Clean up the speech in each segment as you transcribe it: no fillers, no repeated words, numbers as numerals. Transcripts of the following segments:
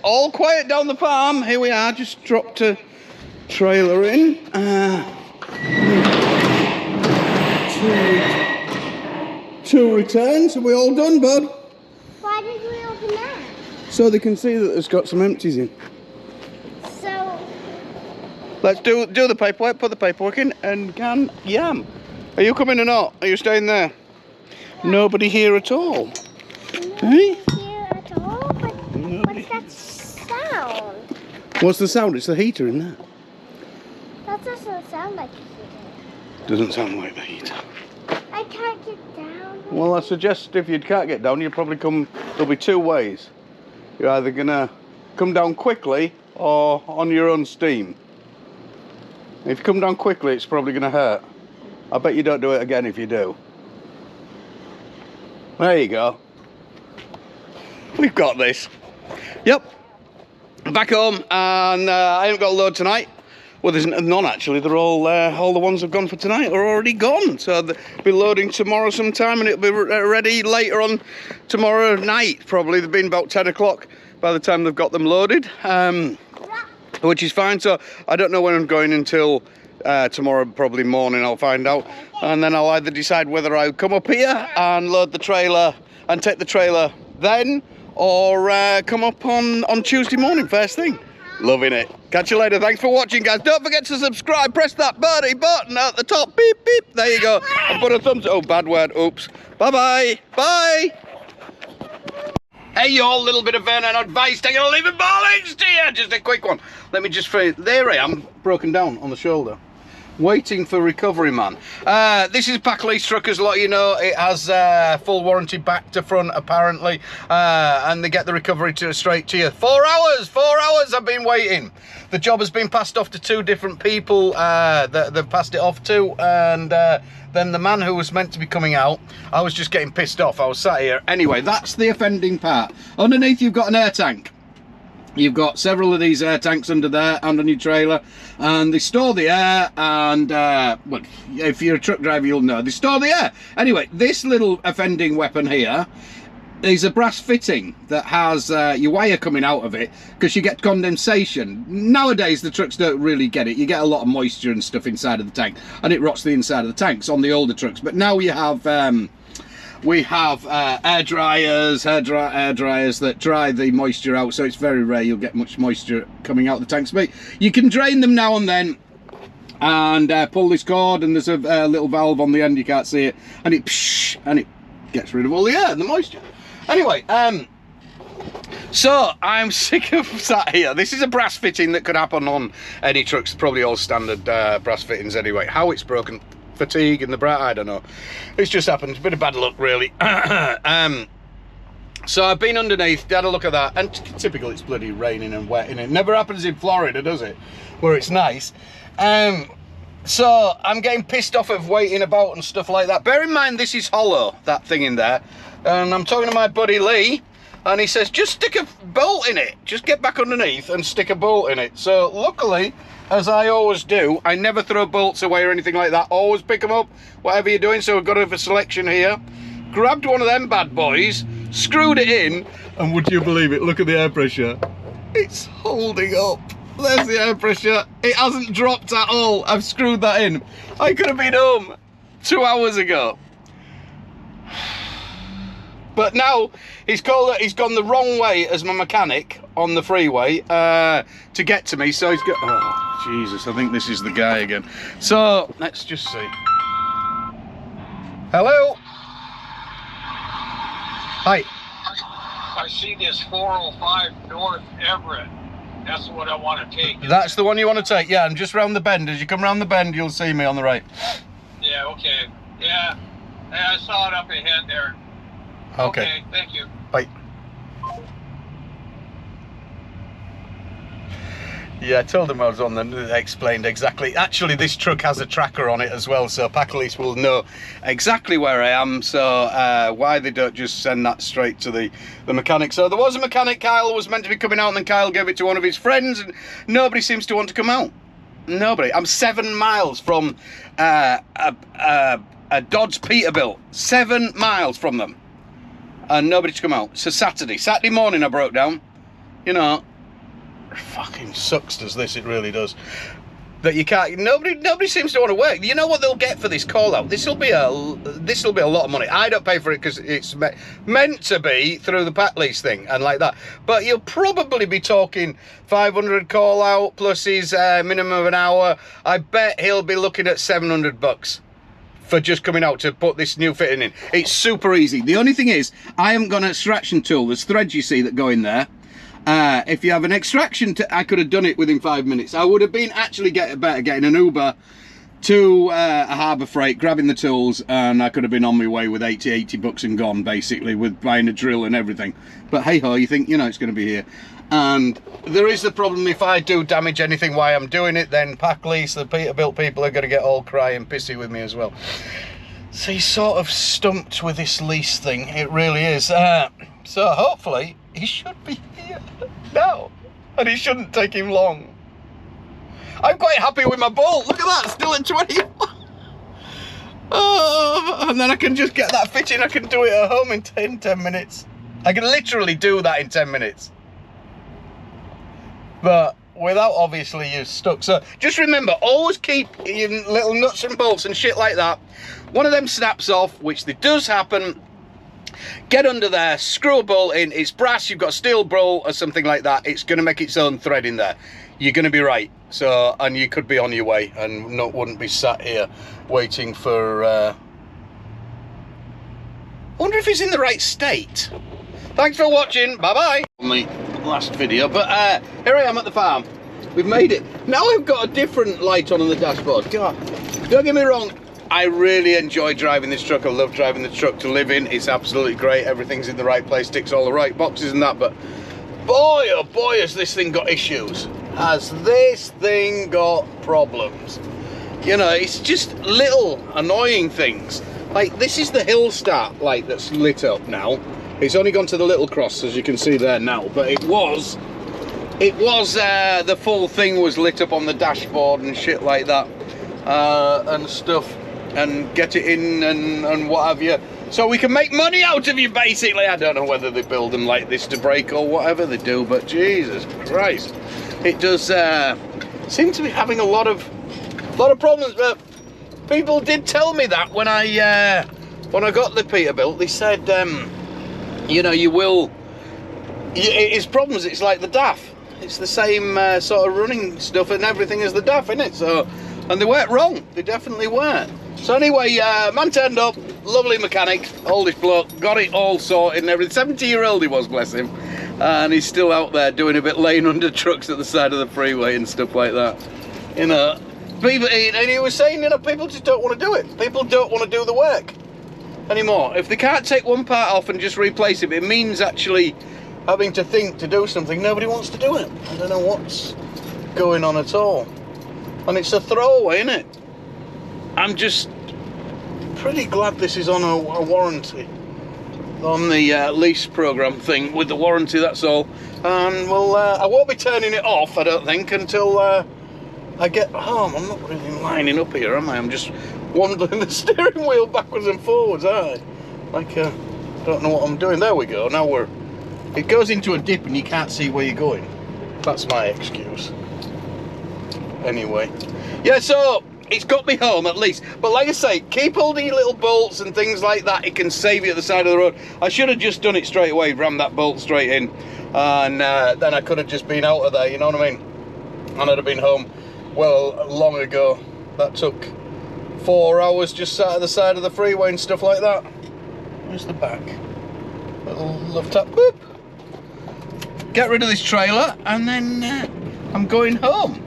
all quiet down the farm. Here we are, just dropped a trailer in. Two returns. Are we all done, bud? Why did we open that? So they can see that there's got some empties in. So... Let's do the paperwork, put the paperwork in, and can yam. Are you coming or not? Are you staying there? Yeah. Nobody here at all. Nobody here at all? But what's that sound? What's the sound? It's the heater in there. That doesn't sound like a heater. Doesn't sound like the heater. I can't get down. Well, I suggest if you can't get down, you'll probably come... There'll be two ways. You're either going to come down quickly or on your own steam. If you come down quickly, it's probably going to hurt. I bet you don't do it again if you do. There you go. We've got this. Yep. Back home, and I haven't got a load tonight. Well, there's none actually. They're all the ones I've gone for tonight are already gone. So they'll be loading tomorrow sometime, and it'll be ready later on tomorrow night. Probably they've been about 10 o'clock by the time they've got them loaded. Which is fine. So I don't know when I'm going until tomorrow, probably morning. I'll find out, and then I'll either decide whether I come up here and load the trailer and take the trailer then, or come up on Tuesday morning first thing. Loving it. Catch you later. Thanks for watching, guys. Don't forget to subscribe. Press that birdie button at the top. Beep beep. There you go. And put a thumbs up. Oh, bad word. Oops. Bye bye. Bye. Hey y'all, little bit of Vernon advice. Taking a leaving ballings to you. Just a quick one. Let me just phrase. There I am, broken down on the shoulder. Waiting for recovery, man. This is Packley's truck, as a lot of you know. It has full warranty back to front, apparently. And they get the recovery straight to you. 4 hours! 4 hours I've been waiting. The job has been passed off to two different people that they've passed it off to. And then the man who was meant to be coming out, I was just getting pissed off. I was sat here. Anyway, that's the offending part. Underneath, you've got an air tank. You've got several of these air tanks under there, under your trailer, and they store the air, and, well, if you're a truck driver, you'll know, they store the air. Anyway, this little offending weapon here is a brass fitting that has your wire coming out of it, because you get condensation. Nowadays, the trucks don't really get it. You get a lot of moisture and stuff inside of the tank, and it rots the inside of the tanks on the older trucks. But now you have... we have air dryers that dry the moisture out, so it's very rare you'll get much moisture coming out of the tanks. But you can drain them now and then, and pull this cord, and there's a little valve on the end, you can't see it, and it gets rid of all the air and the moisture. Anyway, so I'm sick of sat here. This is a brass fitting that could happen on any trucks, probably all standard brass fittings anyway. How it's broken, fatigue in the brat, I don't know. It's just happened. It's a bit of bad luck, really. So I've been underneath, had a look at that, and typical, it's bloody raining and wet in it. Never happens in Florida, does it? Where it's nice. So I'm getting pissed off of waiting about and stuff like that. Bear in mind, this is hollow, that thing in there. And I'm talking to my buddy Lee, and he says, just stick a bolt in it. Just get back underneath and stick a bolt in it. So luckily, as I always do, I never throw bolts away or anything like that. Always pick them up, whatever you're doing. So we've got a selection here. Grabbed one of them bad boys, screwed it in, and would you believe it? Look at the air pressure. It's holding up. There's the air pressure. It hasn't dropped at all. I've screwed that in. I could have been home 2 hours ago. But now he's gone the wrong way as my mechanic on the freeway to get to me. So he's got, oh Jesus, I think this is the guy again. So let's just see. Hello. Hi. I see this 405 North Everett. That's what I want to take. That's the one you want to take, yeah. And just round the bend. As you come round the bend, you'll see me on the right. Yeah. Okay. Yeah. I saw it up ahead there. Okay, thank you. Bye. Yeah, I told them I was on them. They explained exactly. Actually, this truck has a tracker on it as well, so Packley's will know exactly where I am. So why they don't just send that straight to the mechanic. So there was a mechanic. Kyle was meant to be coming out, and then Kyle gave it to one of his friends, and nobody seems to want to come out. Nobody. I'm 7 miles from a Dodge Peterbilt. 7 miles from them. And nobody to come out. It's a Saturday morning I broke down. You know, fucking sucks, does this? It really does. That you can't. Nobody seems to want to work. You know what they'll get for this call out? This will be a lot of money. I don't pay for it because it's meant to be through the pack lease thing and like that. But you'll probably be talking 500 call out plus his minimum of an hour. I bet he'll be looking at $700 for just coming out to put this new fitting in. It's super easy. The only thing is, I haven't got an extraction tool. There's threads you see that go in there. If you have an extraction, I could have done it within 5 minutes. I would have been actually better getting an Uber to a Harbour Freight, grabbing the tools, and I could have been on my way with $80 and gone, basically, with buying a drill and everything. But hey ho, you think, you know, it's going to be here. And there is the problem, if I do damage anything while I'm doing it, then pack lease, the Peterbilt people are going to get all cry and pissy with me as well. So he's sort of stumped with this lease thing, it really is. So hopefully he should be here now, and it shouldn't take him long. I'm quite happy with my bolt. Look at that, still at 21. Oh, and then I can just get that fitting. I can do it at home in 10 minutes. I can literally do that in 10 minutes. But without obviously you're stuck. So just remember, always keep your little nuts and bolts and shit like that. One of them snaps off, which does happen. Get under there, screw a bolt in. It's brass, you've got a steel bolt or something like that. It's going to make its own thread in there. You're going to be right. So, and you could be on your way and wouldn't be sat here waiting for... I wonder if he's in the right state. Thanks for watching. Bye-bye. Only last video, but here I am at the farm. We've made it. Now I've got a different light on the dashboard. God, don't get me wrong. I really enjoy driving this truck. I love driving the truck to live in. It's absolutely great. Everything's in the right place, ticks all the right boxes and that. But boy, oh boy, has this thing got issues. Has this thing got problems? You know, it's just little annoying things. Like, this is the hill start light that's lit up now. It's only gone to the little cross, as you can see there now. But it was the full thing was lit up on the dashboard and shit like that. And stuff. And get it in and what have you, so we can make money out of you, basically. I don't know whether they build them like this to break or whatever they do, but Jesus Christ, it does seem to be having a lot of problems. But people did tell me that when I got the Peterbilt, they said, you know, it's problems. It's like the DAF. It's the same sort of running stuff and everything as the DAF, isn't it? So, and they weren't wrong. They definitely weren't. So anyway, man turned up, lovely mechanic, oldest bloke, got it all sorted and everything. 70-year-old he was, bless him. And he's still out there doing a bit laying under trucks at the side of the freeway and stuff like that. You know, people, and he was saying, you know, people just don't want to do it. People don't want to do the work anymore. If they can't take one part off and just replace it, it means actually having to think to do something. Nobody wants to do it. I don't know what's going on at all. And it's a throwaway, isn't it? I'm just pretty glad this is on a warranty, on the lease program thing with the warranty, that's all. And well, I won't be turning it off, I don't think, until I get home. I'm not really lining up here, am I? I'm just wandling the steering wheel backwards and forwards, aren't I? Like, don't know what I'm doing. There we go. Now it goes into a dip and you can't see where you're going. That's my excuse. Anyway, yeah, so it's got me home at least. But like I say, keep holding your little bolts and things like that. It can save you at the side of the road. I should have just done it straight away, rammed that bolt straight in, and then I could have just been out of there, you know what I mean? And I'd have been home well long ago. That took 4 hours just sat at the side of the freeway and stuff like that. Where's the back? Little love tap, boop. Get rid of this trailer and then I'm going home.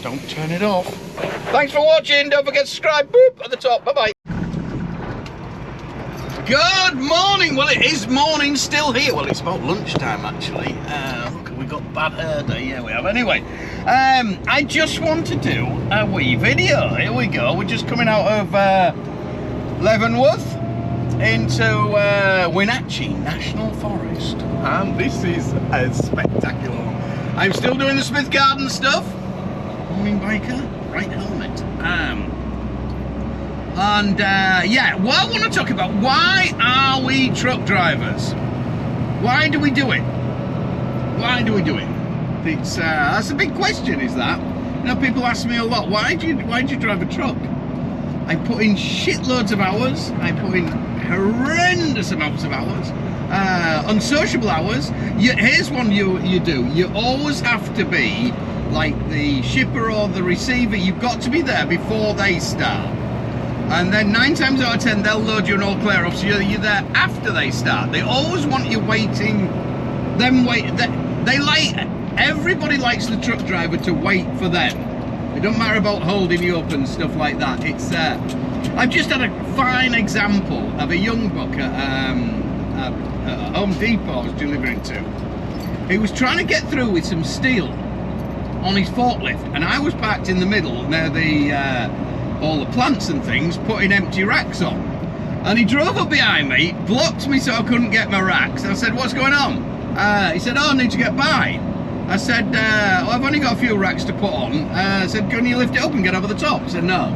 Don't turn it off. Thanks for watching. Don't forget to subscribe. Boop at the top. Bye-bye. Good morning. Well, it is morning still here. Well, it's about lunchtime, actually. Look, we got bad hair day. Yeah, we have. Anyway, I just want to do a wee video. Here we go. We're just coming out of Leavenworth into Wenatchee National Forest. And this is a spectacular one. I'm still doing the Smith Garden stuff. Morning biker, right helmet. Yeah, what I want to talk about, why are we truck drivers? Why do we do it? Why do we do it? It's that's a big question, is that? You know, people ask me a lot, why do you drive a truck? I put in shitloads of hours. I put in horrendous amounts of hours, unsociable hours. Here's one you do. You always have to be like the shipper or the receiver. You've got to be there before they start. And then 9 times out of 10, they'll load you an all clear off, so you're there after they start. They always want you waiting. Everybody likes the truck driver to wait for them. It don't matter about holding you up and stuff like that. It's I've just had a fine example of a young buck at Home Depot I was delivering to. He was trying to get through with some steel on his forklift, and I was parked in the middle near the all the plants and things, putting empty racks on. And he drove up behind me, blocked me so I couldn't get my racks. I said, what's going on? He said, oh, I need to get by. I said, well, I've only got a few racks to put on. I said, can you lift it up and get over the top? He said, no.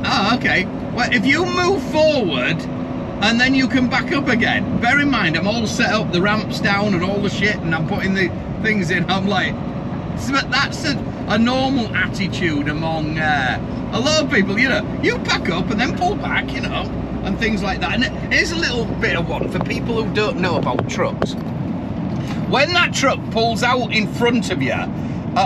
Oh, okay. Well, if you move forward and then you can back up again, bear in mind, I'm all set up, the ramps down and all the shit, and I'm putting the things in. I'm like, but that's a normal attitude among a lot of people, you know. You pack up and then pull back, you know, and things like that. And here's a little bit of one for people who don't know about trucks. When that truck pulls out in front of you at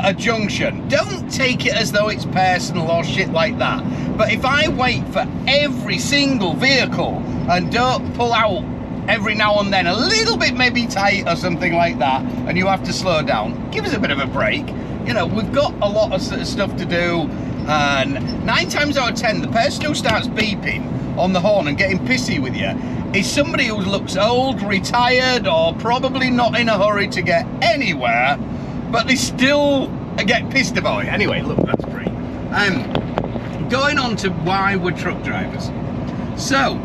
a junction, don't take it as though it's personal or shit like that. But if I wait for every single vehicle and don't pull out every now and then a little bit maybe tight or something like that, and you have to slow down, give us a bit of a break. You know, we've got a lot of stuff to do, and 9 times out of 10, the person who starts beeping on the horn and getting pissy with you is somebody who looks old, retired, or probably not in a hurry to get anywhere, but they still get pissed about it. Anyway, look, that's pretty. Going on to why we're truck drivers. So,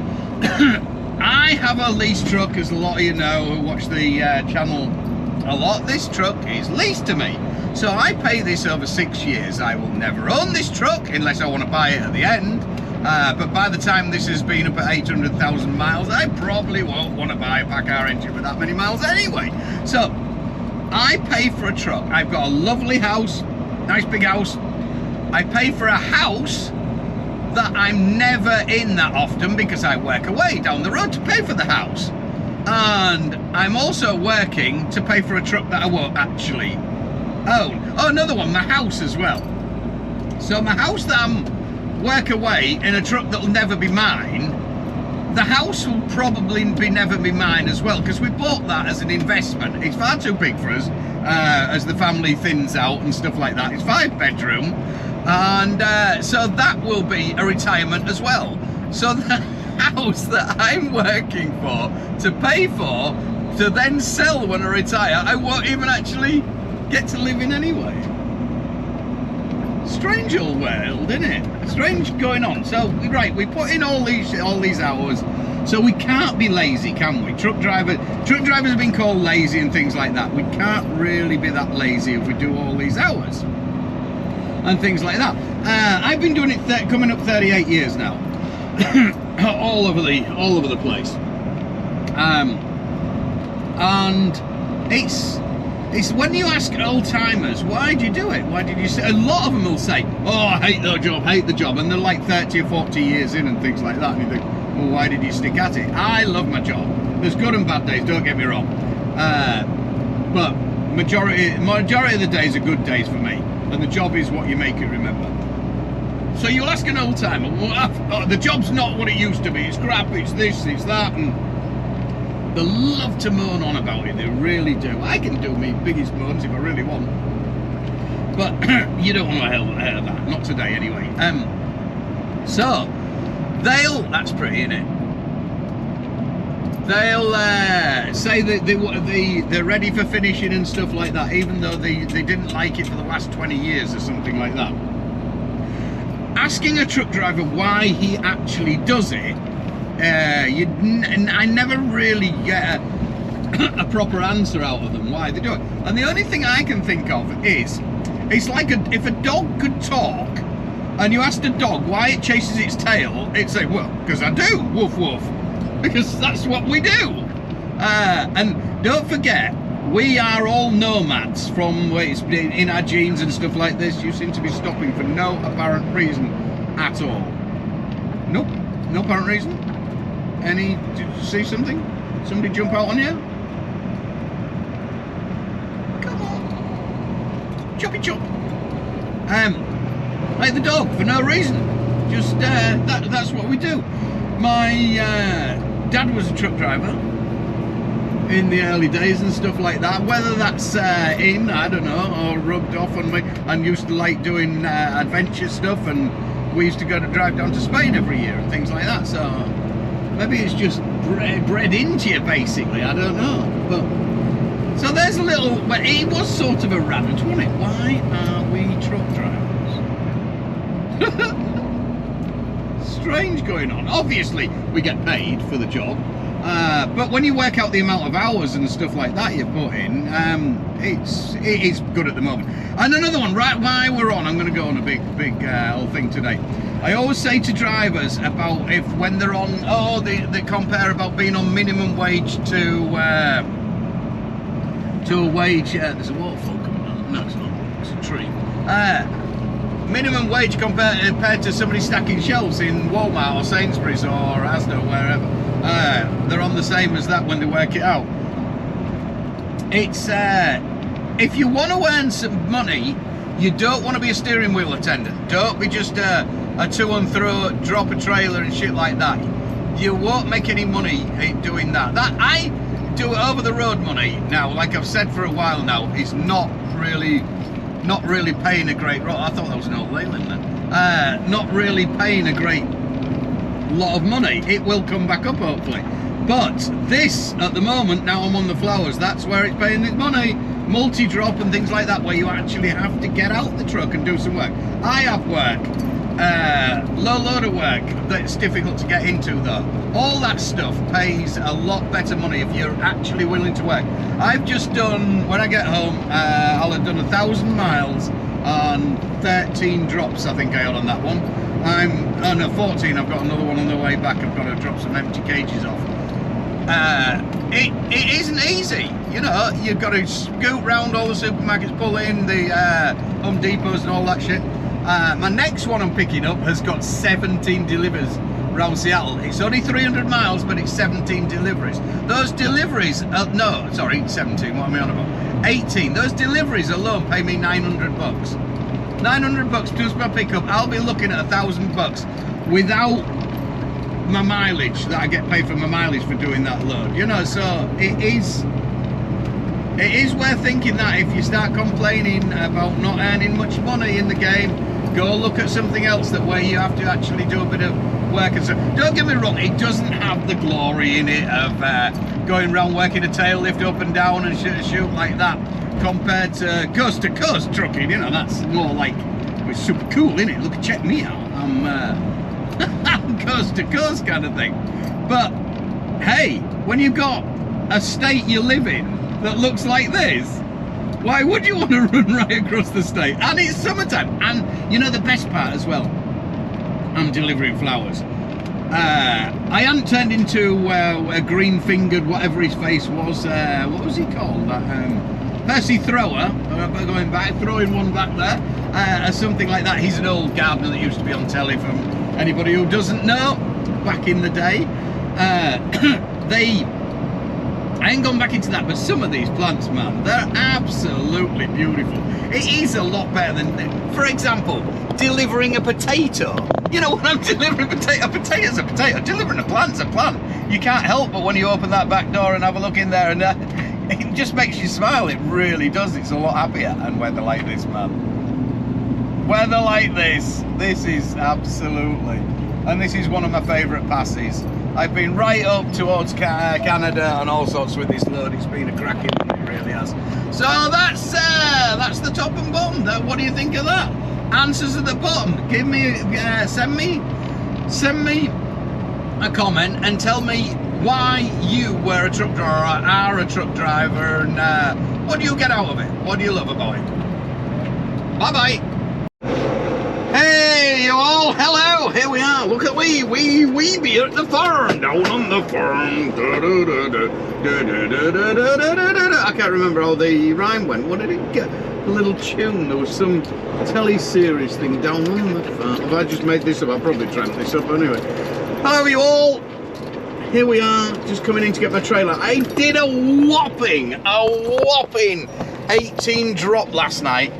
I have a lease truck, as a lot of you know who watch the channel a lot. This truck is leased to me. So I pay this over 6 years. I will never own this truck unless I want to buy it at the end. But by the time this has been up at 800,000 miles, I probably won't want to buy a Packard engine with that many miles anyway. So I pay for a truck. I've got a lovely house, nice big house. I pay for a house that I'm never in that often because I work away down the road to pay for the house. And I'm also working to pay for a truck that I won't actually own. Oh, another one, my house as well. So my house that I'm work away in a truck that will never be mine, the house will probably never be mine as well, because we bought that as an investment. It's far too big for us as the family thins out and stuff like that. It's 5 bedroom, and so that will be a retirement as well. So the house that I'm working for to pay for to then sell when I retire, I won't even actually get to live in anyway. Strange old world, isn't it? Strange going on. So right, we put in all these hours, so we can't be lazy, can we? Truck drivers have been called lazy and things like that. We can't really be that lazy if we do all these hours and things like that. I've been doing it coming up 38 years now, all over the place, and it's when you ask old timers, why do you do it? Why did you say? A lot of them will say, oh, I hate the job, and they're like 30 or 40 years in and things like that, and you think, well, why did you stick at it? I love my job. There's good and bad days, don't get me wrong, but majority of the days are good days for me, and the job is what you make it, remember. So you'll ask an old timer, well, the job's not what it used to be, it's crap, it's this, it's that, and they love to moan on about it, they really do. I can do me biggest moans if I really want, but you don't want to hear that, not today anyway. So that's pretty, innit? They'll say that they're ready for finishing and stuff like that, even though they didn't like it for the last 20 years or something like that. Asking a truck driver why he actually does it, I never really get a proper answer out of them why they do it. And the only thing I can think of is, it's like if a dog could talk and you asked a dog why it chases its tail, it'd say, well, because I do, woof woof, because that's what we do. And don't forget, We are all nomads from it's in our genes and stuff like this. You seem to be stopping for no apparent reason at all. Nope, no apparent reason. Did you see something? Somebody jump out on you? Come on. Choppy chop. Like the dog for no reason. Just, that's what we do. My dad was a truck driver in the early days and stuff like that. Whether that's I don't know, or rubbed off on me, and used to like doing adventure stuff, and we used to drive down to Spain every year and things like that. So maybe it's just bred into you, basically. I don't know. But so there's a little. But it was sort of a rant, wasn't it? Why are we truck drivers? Strange going on. Obviously, we get paid for the job. But when you work out the amount of hours and stuff like that you put in, it is good at the moment. And another one, right while we're on, I'm going to go on a big whole thing today. I always say to drivers about when they're on, they compare about being on minimum wage to a wage. There's a waterfall coming on. No, it's not. It's a tree. Minimum wage compared to somebody stacking shelves in Walmart or Sainsbury's or Asda or wherever. They're on the same as that when they work it out. It's if you want to earn some money, you don't want to be a steering wheel attendant. Don't be just a to and throw, drop a trailer and shit like that. You won't make any money doing that. I do over the road money now, like I've said for a while now, is not really paying a great. I thought that was an old Leyland then. Not really paying a great lot of money. It will come back up hopefully, but this at the moment, now I'm on the flowers, that's where it's paying its money. Multi-drop and things like that, where you actually have to get out the truck and do some work. I have work, low load of work that's difficult to get into though. All that stuff pays a lot better money if you're actually willing to work. I've just done, when I get home, I'll have done 1,000 miles on 13 drops, I think I had on that one. No, 14, I've got another one on the way back. I've got to drop some empty cages off. It isn't easy, you know. You've got to scoot round all the supermarkets, pull in the Home Depots and all that shit. My next one I'm picking up has got 17 deliveries around Seattle. It's only 300 miles, but it's 17 deliveries. Those deliveries, no, sorry, 17, what am I on about? 18. Those deliveries alone pay me 900 bucks. 900 bucks plus my pickup. I'll be looking at $1,000 without my mileage that I get paid for my mileage for doing that load, you know. So it is worth thinking that if you start complaining about not earning much money in the game, go look at something else that where you have to actually do a bit of work and stuff. Don't get me wrong, it doesn't have the glory in it of going around working a tail lift up and down and shoot like that, compared to coast trucking, you know. That's more like, it's super cool, isn't it? Look, check me out, I'm coast to coast kind of thing. But hey, when you've got a state you live in that looks like this, why would you want to run right across the state? And it's summertime, and you know the best part as well, I'm delivering flowers. I hadn't turned into a green-fingered whatever his face was, what was he called, Percy Thrower, going back, throwing one back there, or something like that. He's an old gardener that used to be on telly, from anybody who doesn't know, back in the day. I ain't gone back into that, but some of these plants, man, they're absolutely beautiful. It is a lot better than, for example, delivering a potato. You know, when I'm delivering a potato's a potato. Delivering a plant's a plant. You can't help but when you open that back door and have a look in there, and it just makes you smile. It really does. It's a lot happier. And weather like this, man. Weather like this is absolutely, and this is one of my favourite passes. I've been right up towards Canada and all sorts with this load. It's been a cracking one, it really has. So that's the top and bottom. What do you think of that? Answers at the bottom. Give me, send me a comment and tell me why you were a truck driver or are a truck driver, and what do you get out of it? What do you love about it? Bye bye. Hey you all, hello, here we are. Look at we be at the farm, down on the farm. I can't remember how the rhyme went. What did it get? A little tune. There was some telly-series thing, down on the farm. If I just made this up, I'll probably tramp this up anyway. Hello, you all. Here we are, just coming in to get my trailer. I did a whopping 18 drop last night.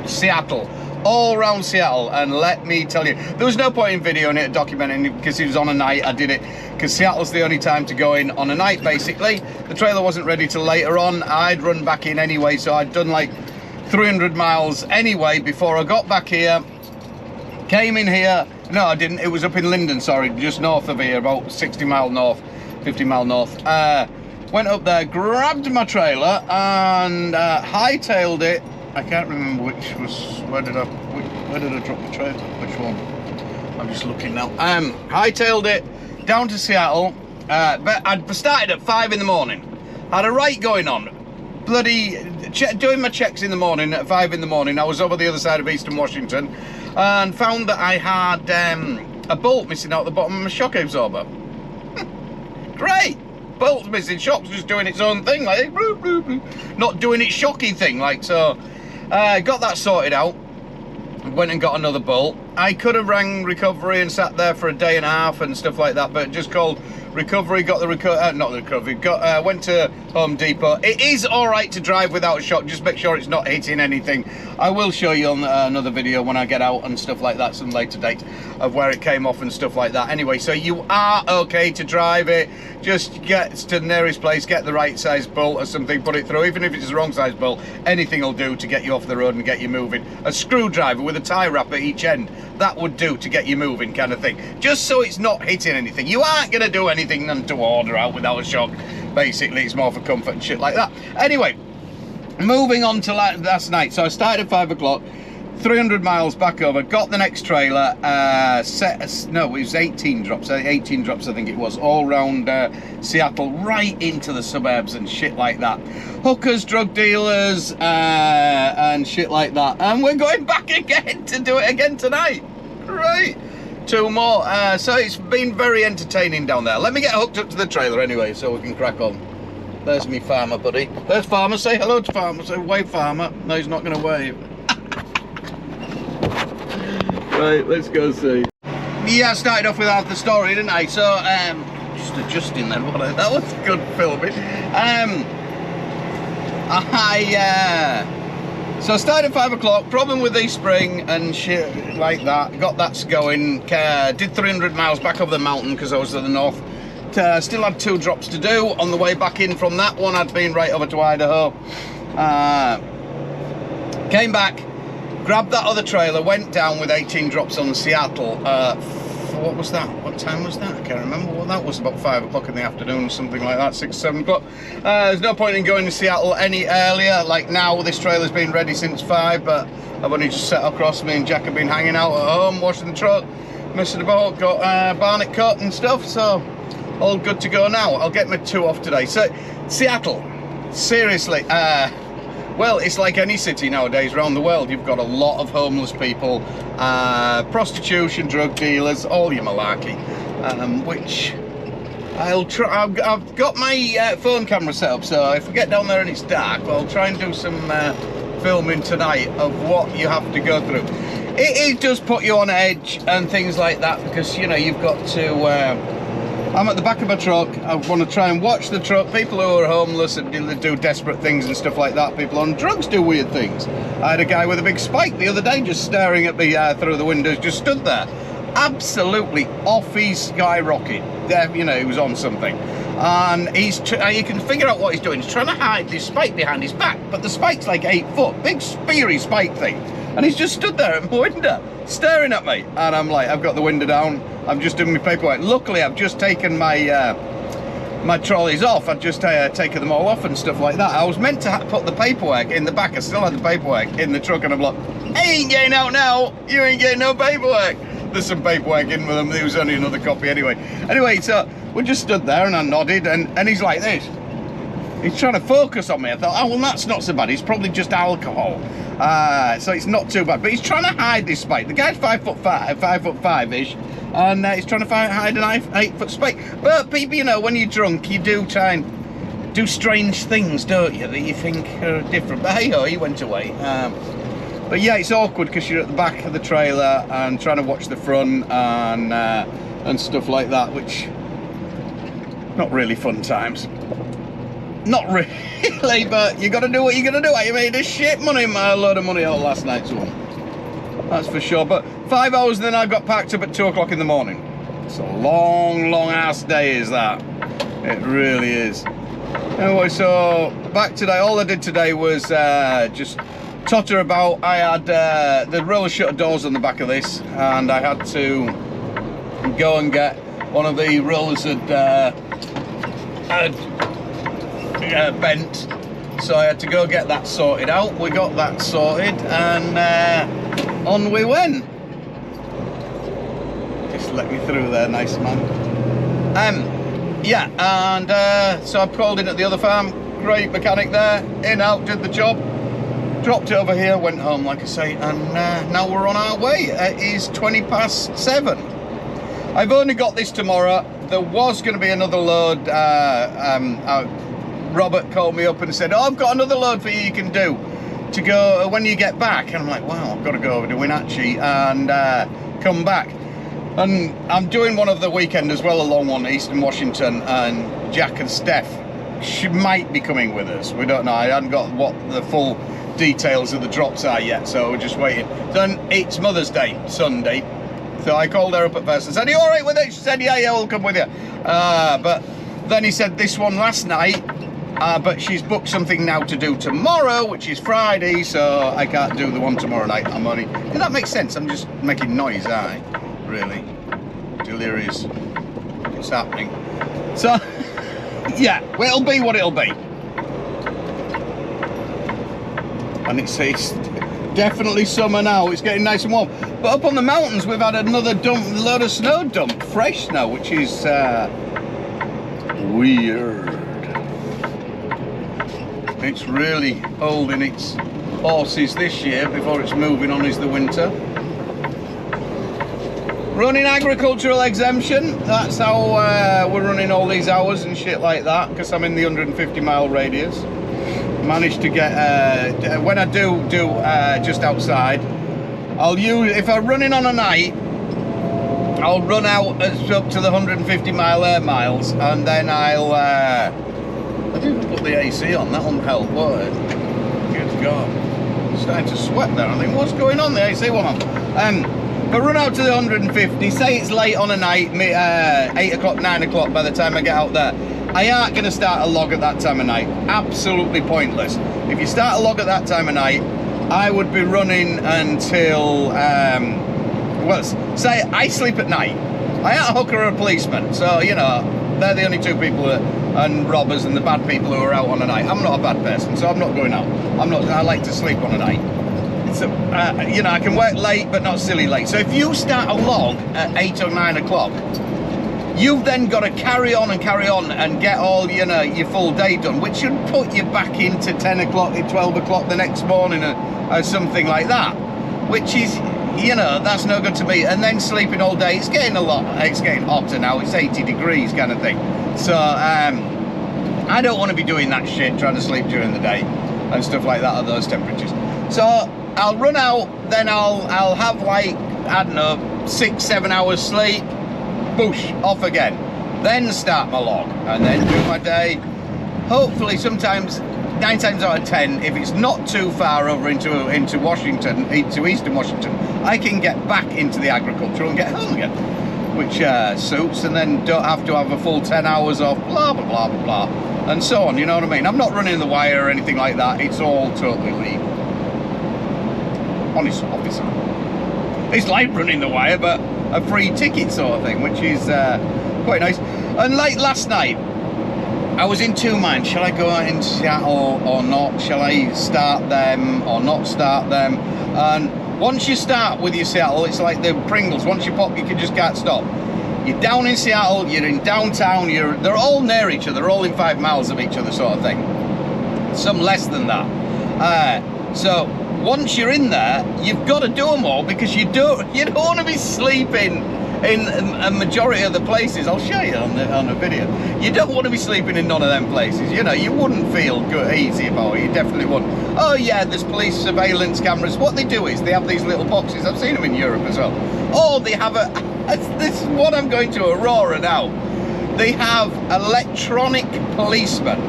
Seattle. All around Seattle, and let me tell you, there was no point in videoing it, documenting it, because it was on a night. I did it because Seattle's the only time to go in on a night, basically. The trailer wasn't ready till later on. I'd run back in anyway, so I'd done like 300 miles anyway before I got back here. Came in here, no I didn't, it was up in Linden, sorry, just north of here, about 60 mile north, 50 mile north. Went up there, grabbed my trailer, and hightailed it. I can't remember which was, where did I drop the trailer? Which one? I'm just looking now. Hightailed it down to Seattle. But I'd started at 5 in the morning. Had a rate going on. Bloody doing my checks in the morning at 5 in the morning. I was over the other side of Eastern Washington and found that I had a bolt missing out the bottom of my shock absorber. Great. Bolt's missing, shock's just doing its own thing, like bloop, bloop, bloop. Not doing its shocky thing, like so. Got that sorted out. Went and got another bolt. I could have rang recovery and sat there for a day and a half and stuff like that, but just called recovery, got the not the recovery, got went to Home Depot. It is all right to drive without a shock, just make sure it's not hitting anything. I will show you on another video when I get out and stuff like that, some later date of where it came off and stuff like that. Anyway, so you are okay to drive it. Just get to the nearest place, get the right size bolt or something, put it through. Even if it's the wrong size bolt, anything will do to get you off the road and get you moving. A screwdriver with a tie wrap at each end, that would do to get you moving, kind of thing. Just so it's not hitting anything. You aren't going to do anything untoward or out without a shock. Basically, it's more for comfort and shit like that. Anyway, moving on to last night. So I started at 5 o'clock, 300 miles back over, got the next trailer, no, it was 18 drops, I think it was, all round Seattle, right into the suburbs and shit like that. Hookers, drug dealers, and shit like that. And we're going back again to do it again tonight. Right. 2 more. So it's been very entertaining down there. Let me get hooked up to the trailer anyway, so we can crack on. There's me farmer buddy. There's Farmer, say hello to Farmer, say wave Farmer. No, he's not going to wave. Right, let's go see. Yeah, I started off with half the story, didn't I? So, just adjusting then, that was good filming. So I started at 5 o'clock, problem with the spring and shit like that, got that going, did 300 miles back over the mountain because I was to the north. Still had 2 drops to do on the way back in from that one. I'd been right over to Idaho. Came back, grabbed that other trailer, went down with 18 drops on Seattle. What was that? What time was that? I can't remember what that was. About 5 o'clock in the afternoon, something like that, 6, 7 o'clock. There's no point in going to Seattle any earlier. Like now, this trailer's been ready since 5, but I've only just set across. Me and Jack have been hanging out at home, washing the truck, missing the boat, got Barnet cut and stuff, so all good to go now. I'll get my 2 off today. So, Seattle, seriously, well, it's like any city nowadays around the world. You've got a lot of homeless people, prostitution, drug dealers, all your malarkey, which I'll try. I've got my phone camera set up, so if we get down there and it's dark, I'll try and do some filming tonight of what you have to go through. It does put you on edge and things like that, because, you know, you've got to... I'm at the back of my truck. I want to try and watch the truck. People who are homeless and do desperate things and stuff like that. People on drugs do weird things. I had a guy with a big spike the other day just staring at me through the windows, just stood there. Absolutely off his skyrocket. There, you know, he was on something. And you can figure out what he's doing. He's trying to hide this spike behind his back, but the spike's like 8 foot. Big speary spike thing. And he's just stood there at my window, staring at me. And I'm like, I've got the window down. I'm just doing my paperwork. Luckily, I've just taken my my trolleys off. I've just taken them all off and stuff like that. I was meant to put the paperwork in the back. I still had the paperwork in the truck, and I'm like, I ain't getting out now. You ain't getting no paperwork. There's some paperwork in with them. There was only another copy anyway. Anyway, so we just stood there, and I nodded, and he's like this. He's trying to focus on me. I thought, oh, well, that's not so bad. It's probably just alcohol. So it's not too bad. But he's trying to hide this spike. The guy's 5'5", 5'5"-ish. and he's trying to hide an 8-foot spike. But people, you know, when you're drunk, you do try and do strange things, don't you, that you think are different. But hey ho, he went away. But yeah, it's awkward because you're at the back of the trailer and trying to watch the front and stuff like that, which not really fun times. Not really, but you got to do what you got to do. You made a shit money, a load of money out last night's one. That's for sure. But 5 hours, and then I got packed up at 2 o'clock in the morning. It's a long, long ass day, is that? It really is. Anyway, so back today. All I did today was just totter about. I had the roller shutter doors on the back of this, and I had to go and get one of the rollers had bent, so I had to go get that sorted out. We got that sorted, and on we went. Just let me through there, nice man. Yeah, and so I called in at the other farm. Great mechanic there, in, out, did the job, dropped it over here, went home, like I say, and now we're on our way. It is 7:20. I've only got this tomorrow. There was going to be another load. Robert called me up and said, oh, I've got another load for you can do to go when you get back. And I'm like, wow, I've got to go over to Wenatchee and come back. And I'm doing one of the weekend as well, a long one, Eastern Washington, and Jack and Steph, she might be coming with us. We don't know. I haven't got what the full details of the drops are yet, so we're just waiting. Then it's Mother's Day, Sunday. So I called her up at first and said, are you all right with it? She said, yeah, we'll come with you. But then he said this one last night, but she's booked something now to do tomorrow, which is Friday, so I can't do the one tomorrow night. I'm only, does that make sense? I'm just making noise, aye? Really? Delirious. What's happening? So, yeah, well, it'll be what it'll be. And it's definitely summer now. It's getting nice and warm. But up on the mountains, we've had another load of snow dump, fresh snow, which is weird. It's really holding its horses this year before it's moving on is the winter. Running agricultural exemption. That's how we're running all these hours and shit like that, because I'm in the 150-mile radius. Managed to get when I do just outside, I'll use, if I'm running on a night, I'll run out up to the 150-mile air miles, and then I'll I didn't put the AC on, that'll help, won't it? Good God, I'm starting to sweat there. I think, what's going on? The AC won't on. But run out to the 150, say it's late on a night, 8 o'clock, 9 o'clock by the time I get out there. I aren't going to start a log at that time of night. Absolutely pointless. If you start a log at that time of night, I would be running until, well, say I sleep at night. I ain't a hooker or a policeman, so, you know, they're the only two people and robbers and the bad people who are out on a night. I'm not a bad person, so I'm not going out. I like to sleep on a night. So, you know, I can work late, but not silly late. So if you start a log at 8 or 9 o'clock, you've then got to carry on and get all, you know, your full day done, which should put you back into 10 o'clock, 12 o'clock the next morning or something like that, which is, you know, that's no good to me. And then sleeping all day, it's getting hotter now, it's 80 degrees kind of thing. So, I don't want to be doing that shit, trying to sleep during the day and stuff like that at those temperatures. So, I'll run out, then I'll have like, I don't know, 6-7 hours sleep, boosh, off again, then start my log, and then do my day. Hopefully sometimes, 9 times out of 10, if it's not too far over into Washington, into Eastern Washington, I can get back into the agricultural and get home again, which suits, and then don't have to have a full 10 hours off, blah, blah, blah, blah, blah, and so on, you know what I mean? I'm not running the wire or anything like that, it's all totally legal. Honest officer. It's like running the wire, but a free ticket sort of thing, which is quite nice. And like last night, I was in two minds. Shall I go out in Seattle or not? Shall I start them or not start them? And once you start with your Seattle, it's like the Pringles. Once you pop, you just can't stop. You're down in Seattle, you're in downtown, they're all near each other, they're all in 5 miles of each other sort of thing. Some less than that. So once you're in there, you've got to do them all, because you don't want to be sleeping in a majority of the places, I'll show you on a video, you don't want to be sleeping in none of them places. You know, you wouldn't feel good, easy about it. You definitely wouldn't. Oh yeah, there's police surveillance cameras. What they do is they have these little boxes. I've seen them in Europe as well. Oh, they have this is what I'm going to Aurora now. They have electronic policemen.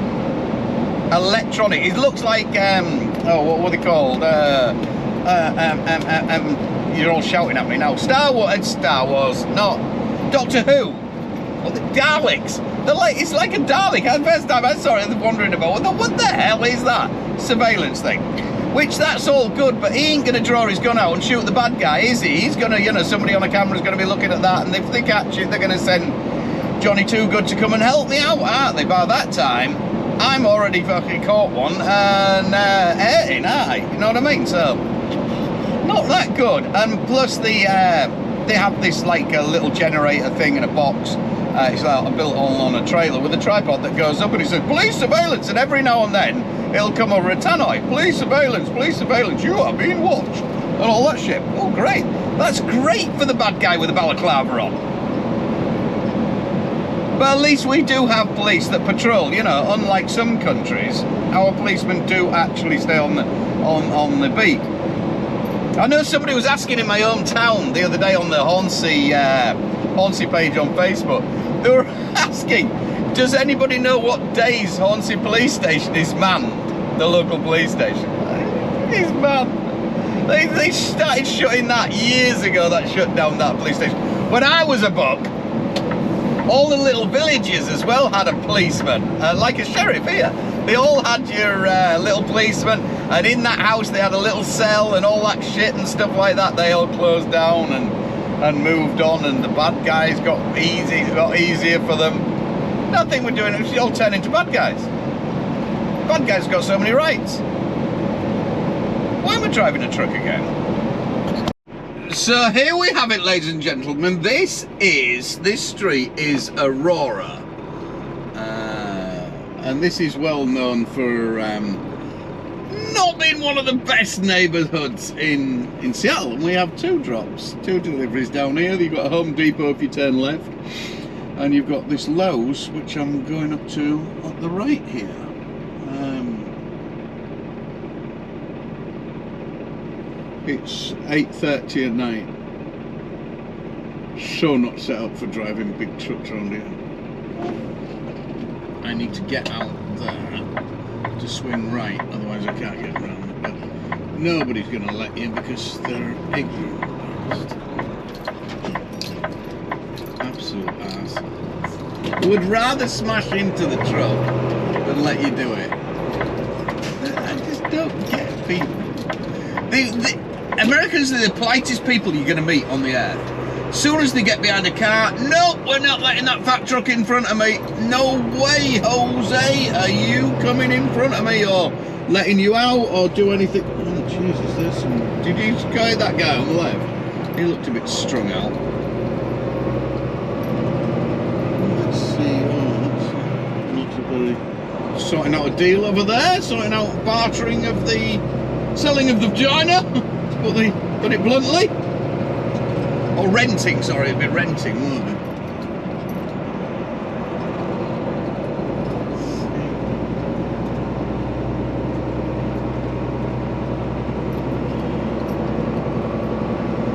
Electronic. It looks like oh, what were they called? You're all shouting at me now. Star Wars, not Doctor Who. What the Daleks? It's like a Dalek. The first time I saw it, I was wondering about what the hell is that surveillance thing? Which that's all good, but he ain't gonna draw his gun out and shoot the bad guy, is he? He's gonna, you know, somebody on a camera's gonna be looking at that, and if they catch it, they're gonna send Johnny Too Good to come and help me out, aren't they? By that time, I'm already fucking caught one and hurting, aren't I? You know what I mean? So, not that good. And plus they have this like a little generator thing in a box. It's like built all on a trailer with a tripod that goes up, and it says police surveillance, and every now and then it'll come over a tannoy. Police surveillance, you are being watched, and all that shit. Oh great, that's great for the bad guy with a balaclava on. But at least we do have police that patrol, you know, unlike some countries, our policemen do actually stay on the beat. I know somebody was asking in my hometown the other day on the Hornsey page on Facebook, they were asking, does anybody know what days Hornsey police station is manned? The local police station. It's manned. They started shutting that years ago, that shut down that police station. When I was a buck, all the little villages as well had a policeman, like a sheriff here. They all had your little policeman, and in that house they had a little cell and all that shit and stuff like that. They all closed down and moved on, and the bad guys got easier for them. Nothing we're doing, it's all turning into bad guys. Bad guys got so many rights. Why am I driving a truck again? So here we have it, ladies and gentlemen. This street is Aurora, and this is well known for not being one of the best neighbourhoods in Seattle. And we have two deliveries down here. You've got a Home Depot if you turn left, and you've got this Lowe's, which I'm going up to at the right here. It's 8:30 at night. So not set up for driving big trucks around here. I need to get out there to swing right, otherwise I can't get around. But nobody's going to let you because they're ignorant. Absolute arse. Would rather smash into the truck than let you do it. I just don't get people. The Americans are the politest people you're going to meet on the earth. As soon as they get behind a car, no, we're not letting that fat truck in front of me. No way, Jose, are you coming in front of me, or letting you out, or do anything? Oh, Jesus, there's some... Did you guy that guy on the left? He looked a bit strung out. Let's see, not a very... Sorting out a deal over there, sorting out bartering of the... Selling of the vagina, put it bluntly. Or renting, sorry, it'd be renting, wouldn't it?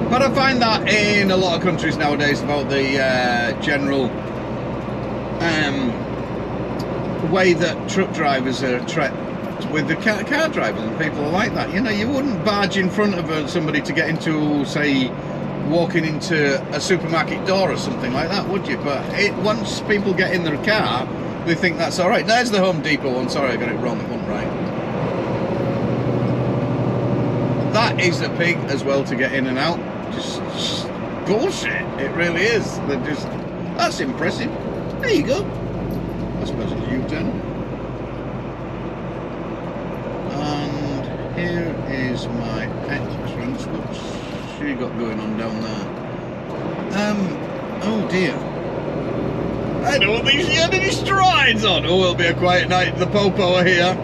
But I find that in a lot of countries nowadays about the general way that truck drivers are with the car drivers and people are like that. You know, you wouldn't barge in front of somebody to get into, say, walking into a supermarket door or something like that, would you? But once people get in their car, they think that's all right. There's the Home Depot one. Sorry, I got it wrong. It wasn't right. That is a pig as well to get in and out. Just bullshit. It really is. That's impressive. There you go. I suppose it's U-turn. Here is my entrance. What's she got going on down there? Oh dear. I don't think she had any strides on. Oh, it'll be a quiet night at the Popo here.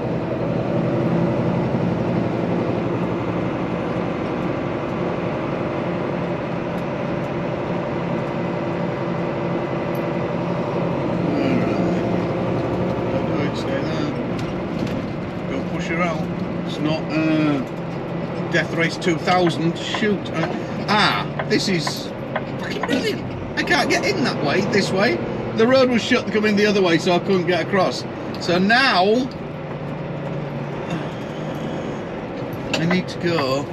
Death Race 2000. Shoot. This is fucking brilliant. I can't get in that way, this way. The road was shut coming the other way, so I couldn't get across. So now I need to go.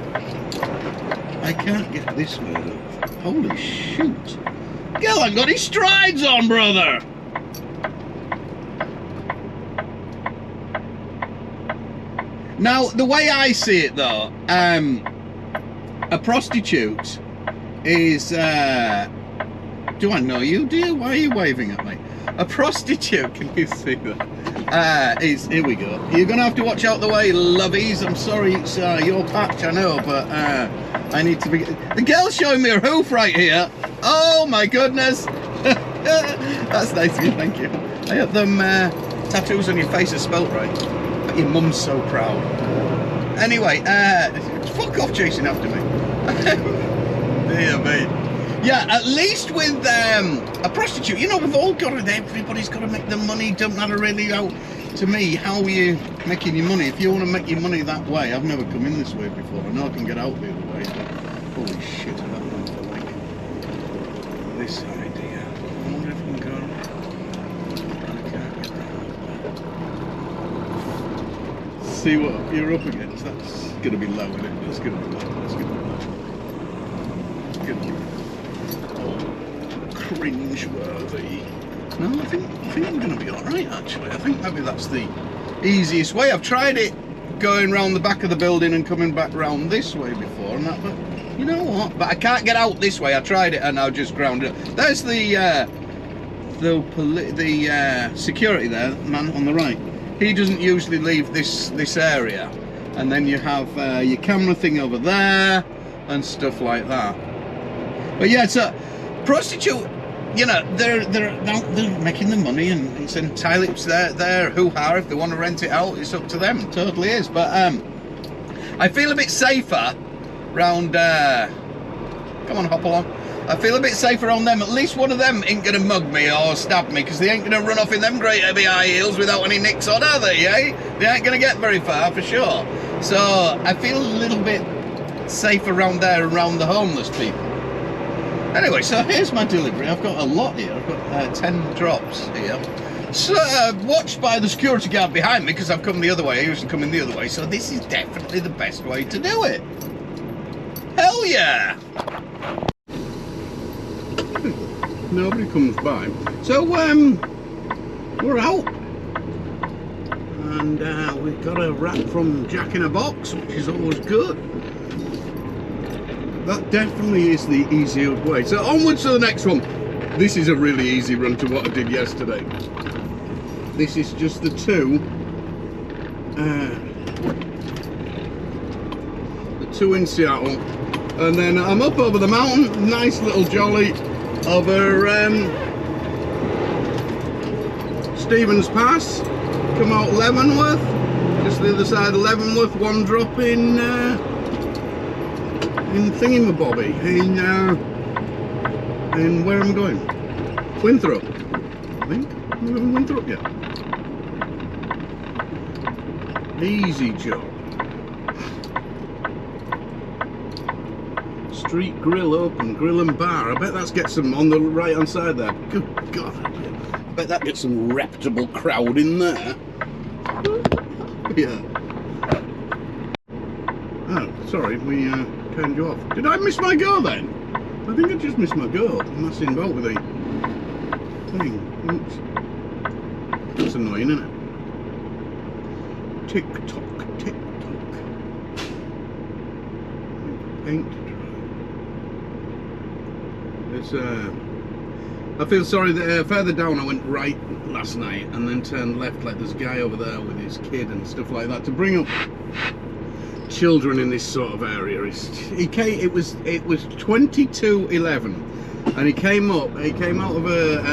I can't get this way though. Holy shoot. Girl, I've got his strides on, brother. Now, the way I see it though, a prostitute is, do I know you, dear? Why are you waving at me? A prostitute, can you see that? Here we go. You're going to have to watch out the way, lovies. I'm sorry it's your patch, I know, but I need to be... The girl's showing me a hoof right here. Oh my goodness. That's nice of you, thank you. I hope them tattoos on your face are spelt right. But your mum's so proud. Anyway, fuck off chasing after me. Dear me. Yeah, at least with a prostitute, you know, we've all got to, everybody's got to make their money. Don't matter really how, to me, how are you making your money? If you want to make your money that way, I've never come in this way before. I know I can get out the other way, but holy shit, I don't know for like this idea. I wonder if I can go. I can't get that. See what you're up against. That's going to be low, isn't it? That's going to be low. That's going to be low. It's going to be cringe-worthy. No, I think I'm going to be alright actually. I think maybe that's the easiest way. I've tried it going round the back of the building and coming back round this way before and that, but you know what? But I can't get out this way. I tried it and I just ground it. There's the security there, man on the right. He doesn't usually leave this area. And then you have your camera thing over there and stuff like that. But yeah, it's a prostitute. You know, they're making the money, and it's entirely it's their hoo-ha. If they want to rent it out, it's up to them. It totally is. But I feel a bit safer round. Come on, hop along. I feel a bit safer around them. At least one of them ain't gonna mug me or stab me, because they ain't gonna run off in them great heavy high heels without any nicks on, are they? Eh? They ain't gonna get very far for sure. So I feel a little bit safer around there, around the homeless people. Anyway, so here's my delivery. I've got a lot here. I've got 10 drops here. So, watched by the security guard behind me, because I've come the other way. I usually come in the other way. So this is definitely the best way to do it. Hell yeah! Nobody comes by. So, we're out. And we've got a wrap from Jack in a Box, which is always good. That definitely is the easier way. So onwards to the next one. This is a really easy run to what I did yesterday. This is just the two in Seattle. And then I'm up over the mountain, nice little jolly over Stevens Pass. Come out Leavenworth, just the other side of Leavenworth, one drop in Thingamabobby, in where am I going? Winthrop, I think. I'm in Winthrop, yeah. Easy job. Street grill open, grill and bar. I bet that's get some on the right hand side there. Good God, I bet that gets some reputable crowd in there. Yeah. Oh, sorry, we turned you off. Did I miss my go then? I think I just missed my go. I'm messing about with the thing. Oops. That's annoying, isn't it? Tick tock, tick tock. Paint dry. It's I feel sorry that further down I went right last night and then turned left, like there's a guy over there with his kid and stuff like that. To bring up children in this sort of area, it was 22:11 and he came out of a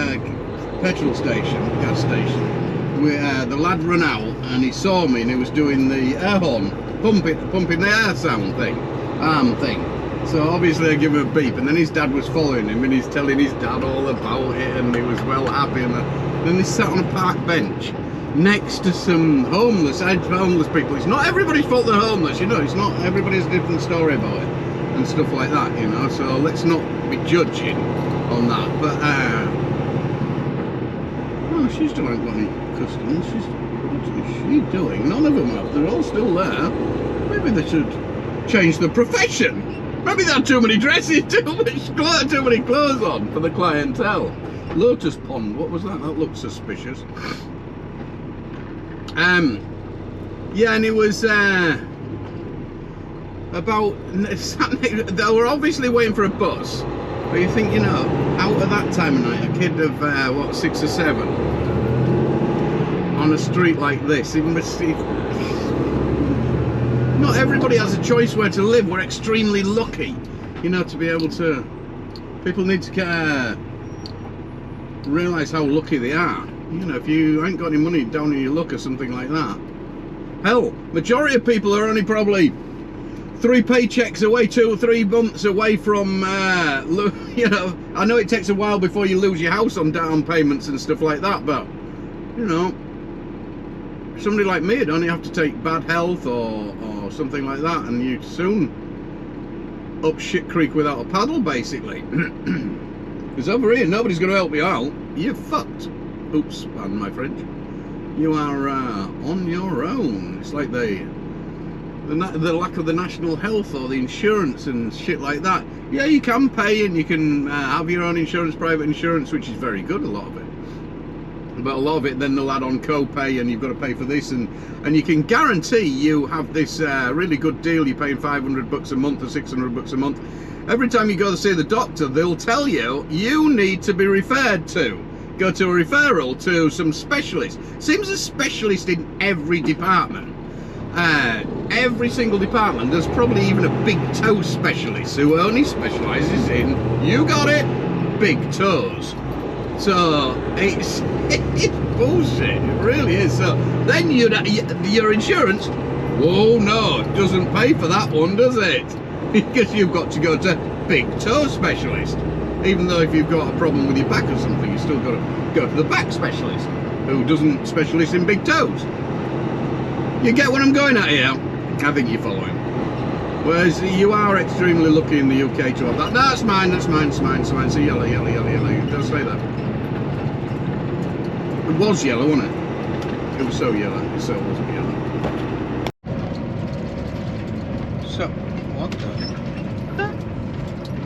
petrol station, gas station, where the lad ran out and he saw me and he was doing the air horn, pumping the air sound thing, so obviously I give him a beep, and then his dad was following him and he's telling his dad all about it and he was well happy, and then he sat on a park bench next to some homeless people. It's not everybody's fault they're homeless, you know. It's not everybody's a different story about it and stuff like that, you know. So let's not be judging on that. But oh, she still ain't got any customers. What's she doing? None of them have. They're all still there. Maybe they should change the profession. Maybe they had too many dresses, too many clothes on for the clientele. Lotus Pond, what was that? That looked suspicious. Yeah, and it was about, they were obviously waiting for a bus, but you think, you know, out at that time of night, a kid of what, 6 or 7 on a street like this, it must be, not everybody has a choice where to live. We're extremely lucky, you know, to be able to, people need to realise how lucky they are. You know, if you ain't got any money down in your luck or something like that. Hell, majority of people are only probably 3 paychecks away, 2 or 3 months away from, you know, I know it takes a while before you lose your house on down payments and stuff like that, but, you know, somebody like me would only have to take bad health or something like that, and you'd soon up shit creek without a paddle, basically. Because over here, nobody's going to help you out. You're fucked. Oops, pardon my French. You are on your own. It's like the lack of the national health or the insurance and shit like that. Yeah, you can pay and you can have your own insurance, private insurance, which is very good, a lot of it. But a lot of it, then they'll add on co-pay and you've got to pay for this, and you can guarantee you have this really good deal. You're paying $500 a month or $600 a month. Every time you go to see the doctor, they'll tell you you need to be referred to. Go to a referral to some specialist. Seems a specialist in every department. Every single department. There's probably even a big toe specialist who only specialises in, you got it, big toes. So it's bullshit. It really is. So then your insurance, whoa, no, it doesn't pay for that one, does it? Because you've got to go to big toe specialist. Even though if you've got a problem with your back or something, you've still got to go to the back specialist, who doesn't specialist in big toes. You get what I'm going at here? I think you're following. Whereas you are extremely lucky in the UK to have that. That's mine, that's mine, it's mine, it's mine. So yellow, yellow, yellow, yellow. Don't say that. It was yellow, wasn't it? It was so yellow, it so wasn't yellow. So, what the?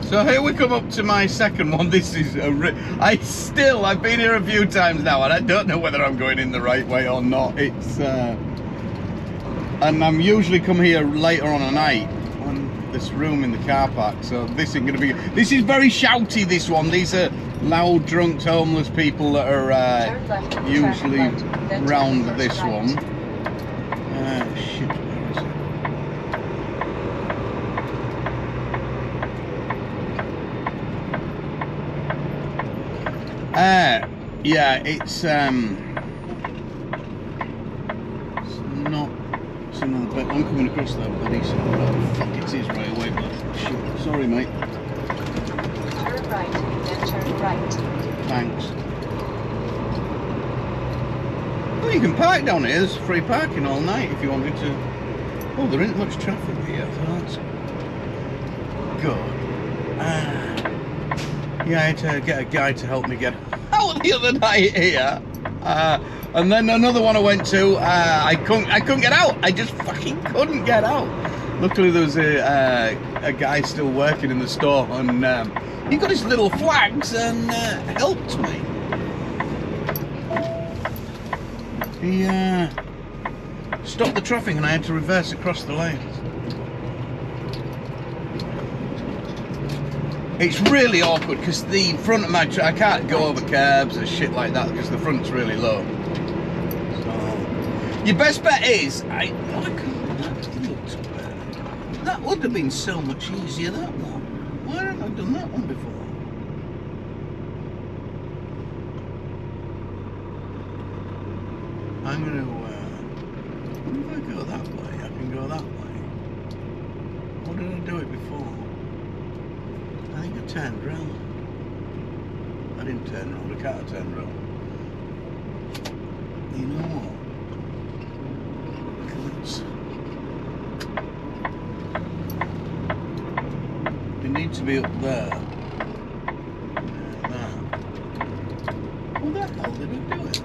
So here we come up to my second one. This is I've been here a few times now and I don't know whether I'm going in the right way or not. It's and I'm usually come here later on a night on this room in the car park, so this isn't going to be, this is very shouty, this one. These are loud drunk homeless people that are usually round this one. Shit, where is it? Yeah, it's not, it's another bit. I'm coming across that bloody, oh fuck, it is right away, but shit, sorry mate. Turn right, then turn right. Thanks. Well, you can park down here, there's free parking all night if you wanted to. Oh, there isn't much traffic here, so that's good. Yeah, I had to get a guy to help me get out the other night here, and then another one I went to, I couldn't get out. I just fucking couldn't get out. Luckily there was a guy still working in the store, and he got his little flags and helped me. He stopped the traffic and I had to reverse across the lanes. It's really awkward because the front of my I can't go over curbs or shit like that because the front's really low. So your best bet is that looked bad. That would have been so much easier, that one. Why haven't I done that one before? I'm gonna what if I go that way? I can go that way. What did I do it before? I think I turned round. I didn't turn round, I can't turn round. You know what? need to be up there. That. What the hell did it do it?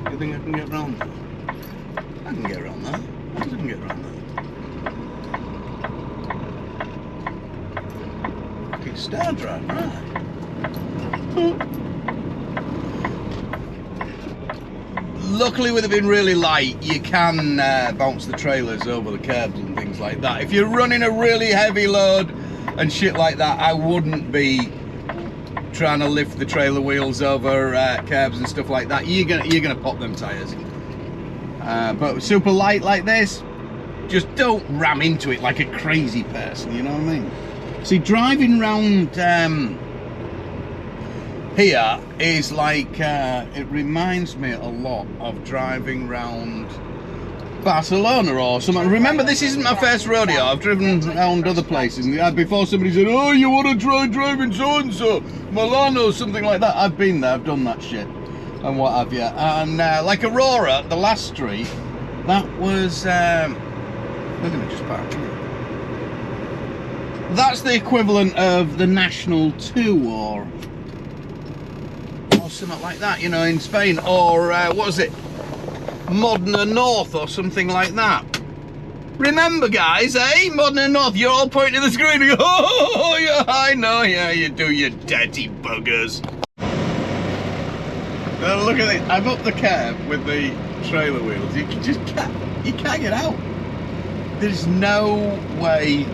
Do you think I can get round that? I can get around that. I can get around that. Okay, star drive, right. Luckily with it being really light, you can bounce the trailers over the curbs and things like that. If you're running a really heavy load and shit like that, I wouldn't be trying to lift the trailer wheels over curbs and stuff like that. You're gonna pop them tires. But super light like this, just don't ram into it like a crazy person, you know what I mean? See, driving round here is like, it reminds me a lot of driving round Barcelona or something. Remember, this isn't my first rodeo. I've driven around other places. Before somebody said, oh, you want to try driving so-and-so, Milano, something like that. I've been there, I've done that shit. And what have you. And like Aurora, the last street, that was, we're going to just park here. That's the equivalent of the National 2 or something like that, you know, in Spain. Or, what was it? Modena North or something like that. Remember, guys, eh? Modena North, you're all pointing at the screen and go, oh, yeah, I know, yeah, you do, you dirty buggers. Now look at it, I'm up the curb with the trailer wheels. You can't get out. There's no way.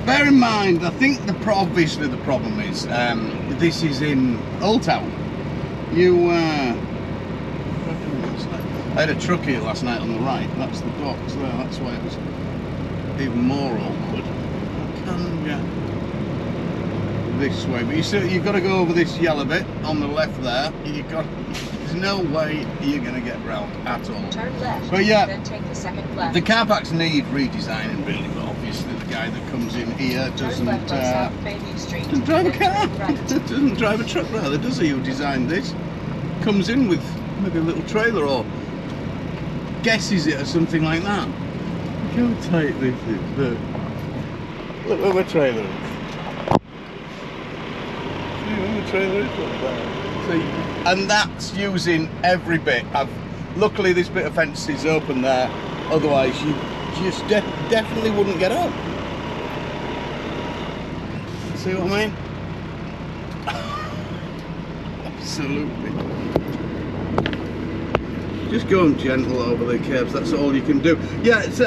Bear in mind, I think obviously the problem is, this is in Old Town. I had a truck here last night on the right, that's the box there, that's why it was even more awkward. I can get this way, but you've got to go over this yellow bit on the left there. There's no way you're going to get round at all. Turn left, but yeah, then take the second left. the car parks need redesigning really, but obviously the guy that comes in here doesn't drive a car, doesn't drive a truck rather, does he? Who designed this? Comes in with maybe a little trailer or guesses it or something like that. Look how tight this is, look. Look where my trailer is. See where my trailer is, look there. See? And that's using every bit. Luckily this bit of fence is open there, otherwise you just definitely wouldn't get up. See what I mean? Absolutely. Just going gentle over the curbs, that's all you can do. Yeah, it's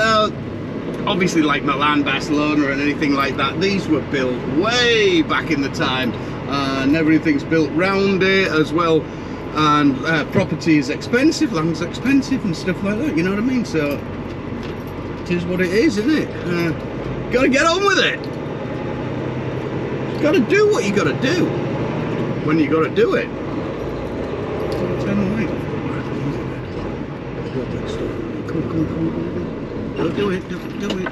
obviously like Milan, Barcelona and anything like that, these were built way back in the time, and everything's built round it as well, and property is expensive, land's expensive and stuff like that, you know what I mean? So it is what it is, isn't it? Gotta get on with it. Gotta do what you gotta do when you gotta do it. Turn away. Come. Don't do it, don't do it. I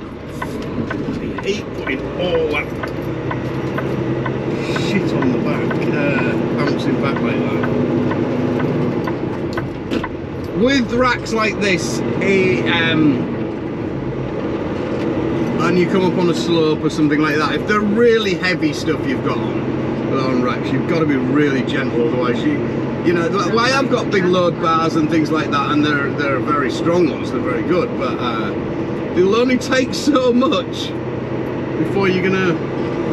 hate putting all that shit on the back, bouncing back like that. With racks like this, and you come up on a slope or something like that, if they're really heavy stuff you've got on racks, you've got to be really gentle, otherwise you know, why I've got big load bars and things like that, and they're very strong ones, they're very good, but they'll only take so much before you're gonna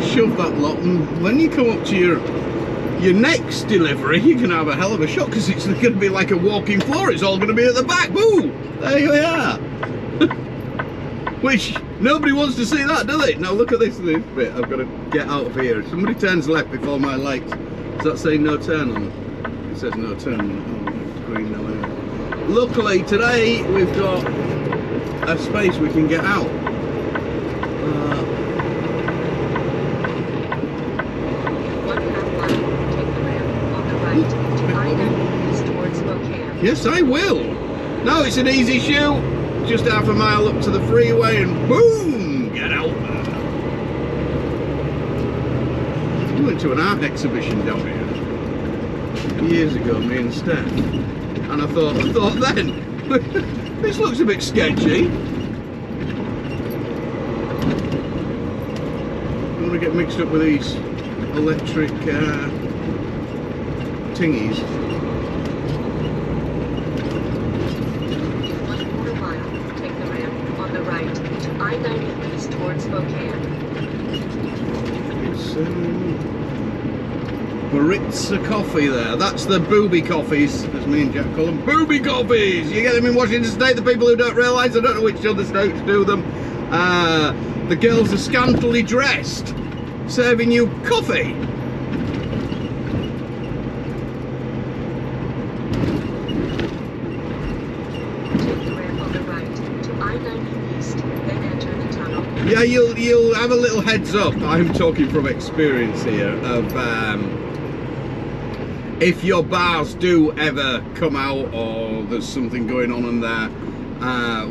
shove that lot, and when you come up to your next delivery, you're gonna have a hell of a shock, because it's gonna be like a walking floor, it's all gonna be at the back. Woo! There you are. Which nobody wants to see that, do they? Now look at this bit, I've got to get out of here. If somebody turns left before my lights, does that say no turn on it? It says no turn. Oh, green now anyway. Luckily today we've got a space we can get out. Yes, I will. No, it's an easy shoot. Just half a mile up to the freeway and boom, get out there. We went to an art exhibition down here years ago, me and Steph. And I thought then, this looks a bit sketchy. I don't want to get mixed up with these electric thingies. 1/4 mile, take the ramp on the right to I-90 east towards Spokane. It's Baritza coffee there. That's the booby coffees, as me and Jack call them. Booby coffees! You get them in Washington State, the people who don't realise, I don't know which other states do them. The girls are scantily dressed, serving you coffee. Take the ramp on the right to I-90 east, then enter the tunnel. Yeah, you'll have a little heads up. I'm talking from experience here of if your bars do ever come out or there's something going on in there,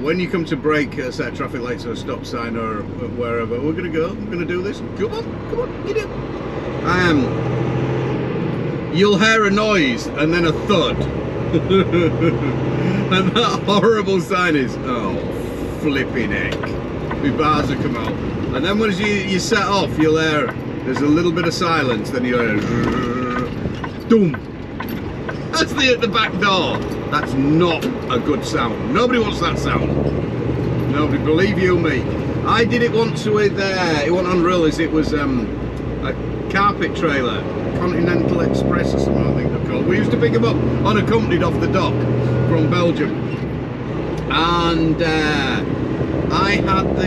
when you come to brake at set traffic lights or a stop sign or wherever, we're gonna do this. Come on, get in. You'll hear a noise and then a thud, and that horrible sign is, oh, flipping heck. My bars have come out, and then once you set off, you'll hear there's a little bit of silence, then you hear doom. That's the back door. That's not a good sound. Nobody wants that sound. Nobody, believe you me. I did it once with it wasn't on rollers, it was a carpet trailer, Continental Express or something I think they're called. We used to pick them up unaccompanied off the dock from Belgium, and I had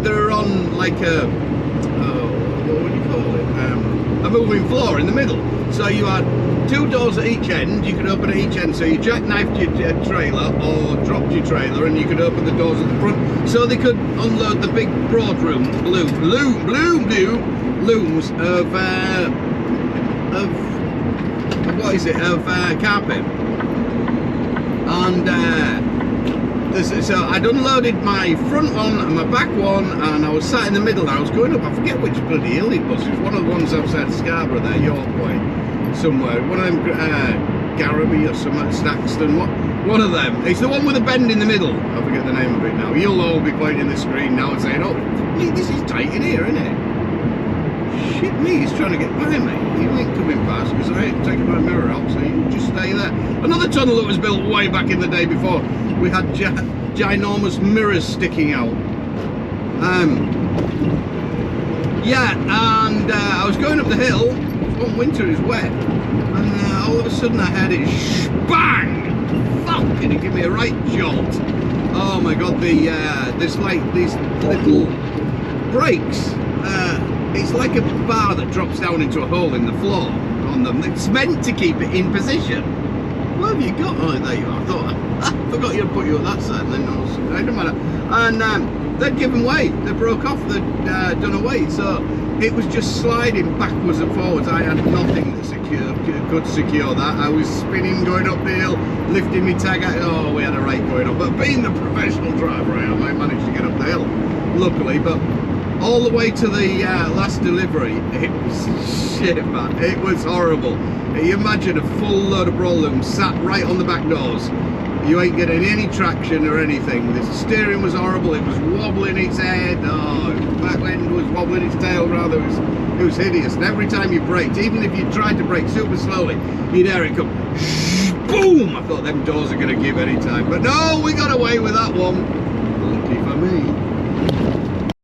they're on like a, what would you call it, a moving floor in the middle. So you had two doors at each end, you could open at each end, so you jackknifed your trailer or dropped your trailer and you could open the doors at the front so they could unload the big broad looms of what is it, of carpet. And so I'd unloaded my front one and my back one, and I was sat in the middle and I was going up, I forget which bloody hill it was one of the ones outside Scarborough there, York Way, somewhere, one of them, Garraby or something, Staxton, one of them. It's the one with a bend in the middle, I forget the name of it now. You'll all be pointing the screen now and saying, oh, this is tight in here, isn't it? Shit me, he's trying to get by me. You ain't coming past because I ain't taking my mirror out, so you just stay there. Another tunnel that was built way back in the day before we had ginormous mirrors sticking out. Yeah, and I was going up the hill. One winter is wet, and all of a sudden I heard it bang! Fuck! And it gave me a right jolt. Oh my god! There's like these little brakes. It's like a bar that drops down into a hole in the floor on them. It's meant to keep it in position. What have you got? Oh, there you are. I thought I forgot you to put you at that side, and then it doesn't matter. And they'd given way. They broke off. They'd done away. So it was just sliding backwards and forwards. I had nothing that could secure that. I was spinning, going up the hill, lifting my tag out. Oh, we had a rate going on. But being the professional driver I am, I managed to get up the hill, luckily. But all the way to the last delivery, it was shit, man. It was horrible. You imagine a full load of brolum sat right on the back doors. You ain't getting any traction or anything. The steering was horrible. It was wobbling its head. Oh, back end was wobbling its tail rather. It was hideous. And every time you braked, even if you tried to brake super slowly, you'd hear it come boom. I thought them doors are going to give any time, but no, we got away with that one. Lucky for me.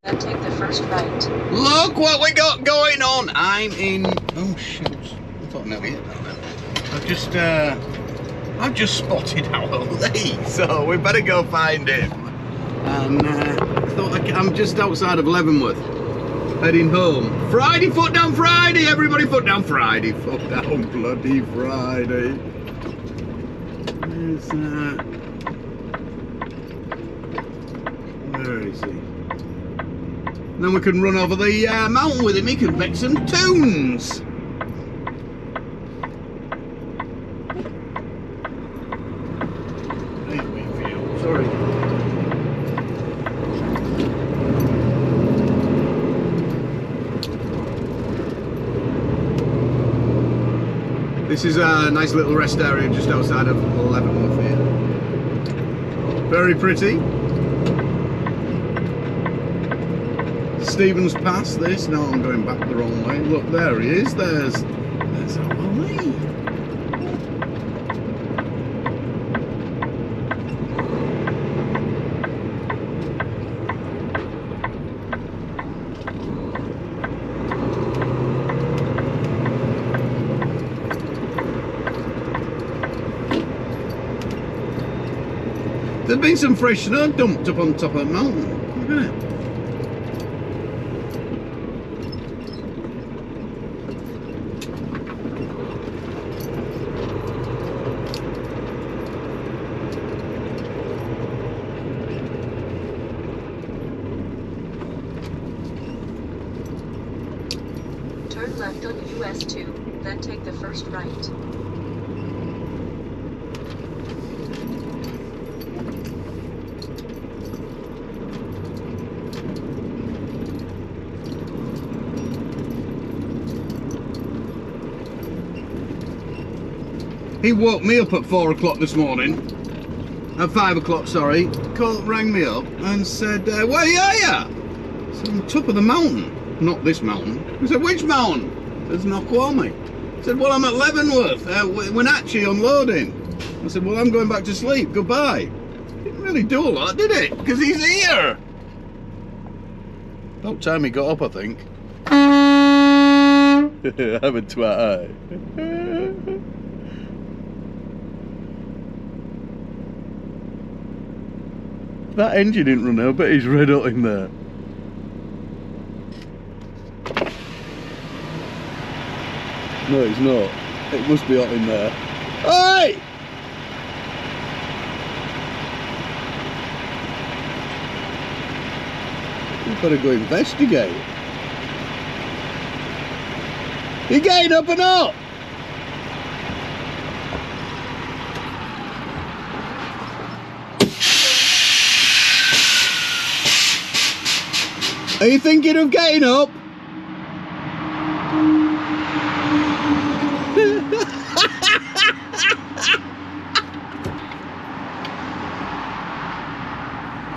Then take the first right. Look what we got going on. I'm in. Oh shoot! I thought maybe hit that then. I've just spotted our Lee, so we better go find him. And I'm just outside of Leavenworth, heading home. Friday, foot down Friday, everybody, foot down Friday, foot down bloody Friday. There's, where is he? Then we can run over the mountain with him. He can make some tunes. Sorry. This is a nice little rest area just outside of Leavenworth here. Very pretty. Stephen's Pass this. Now I'm going back the wrong way. Look, there he is. There's Ollie. There's been some fresh snow dumped up on top of the mountain. Look at it. Turn left on US 2, then take the first right. He woke me up at 4 o'clock this morning. At 5 o'clock, sorry. Rang me up and said, where are you? I said, on the top of the mountain. Not this mountain. He said, which mountain? There's Snoqualmie. I said, well, I'm at Leavenworth. Wenatchee unloading. I said, well, I'm going back to sleep. Goodbye. Didn't really do a lot, did it? Because he's here. About time he got up, I think. I'm a twat. That engine didn't run out, but he's red hot in there. No, it's not. It must be hot in there. Hey! We've got to go investigate. You getting up and up? Are you thinking of getting up?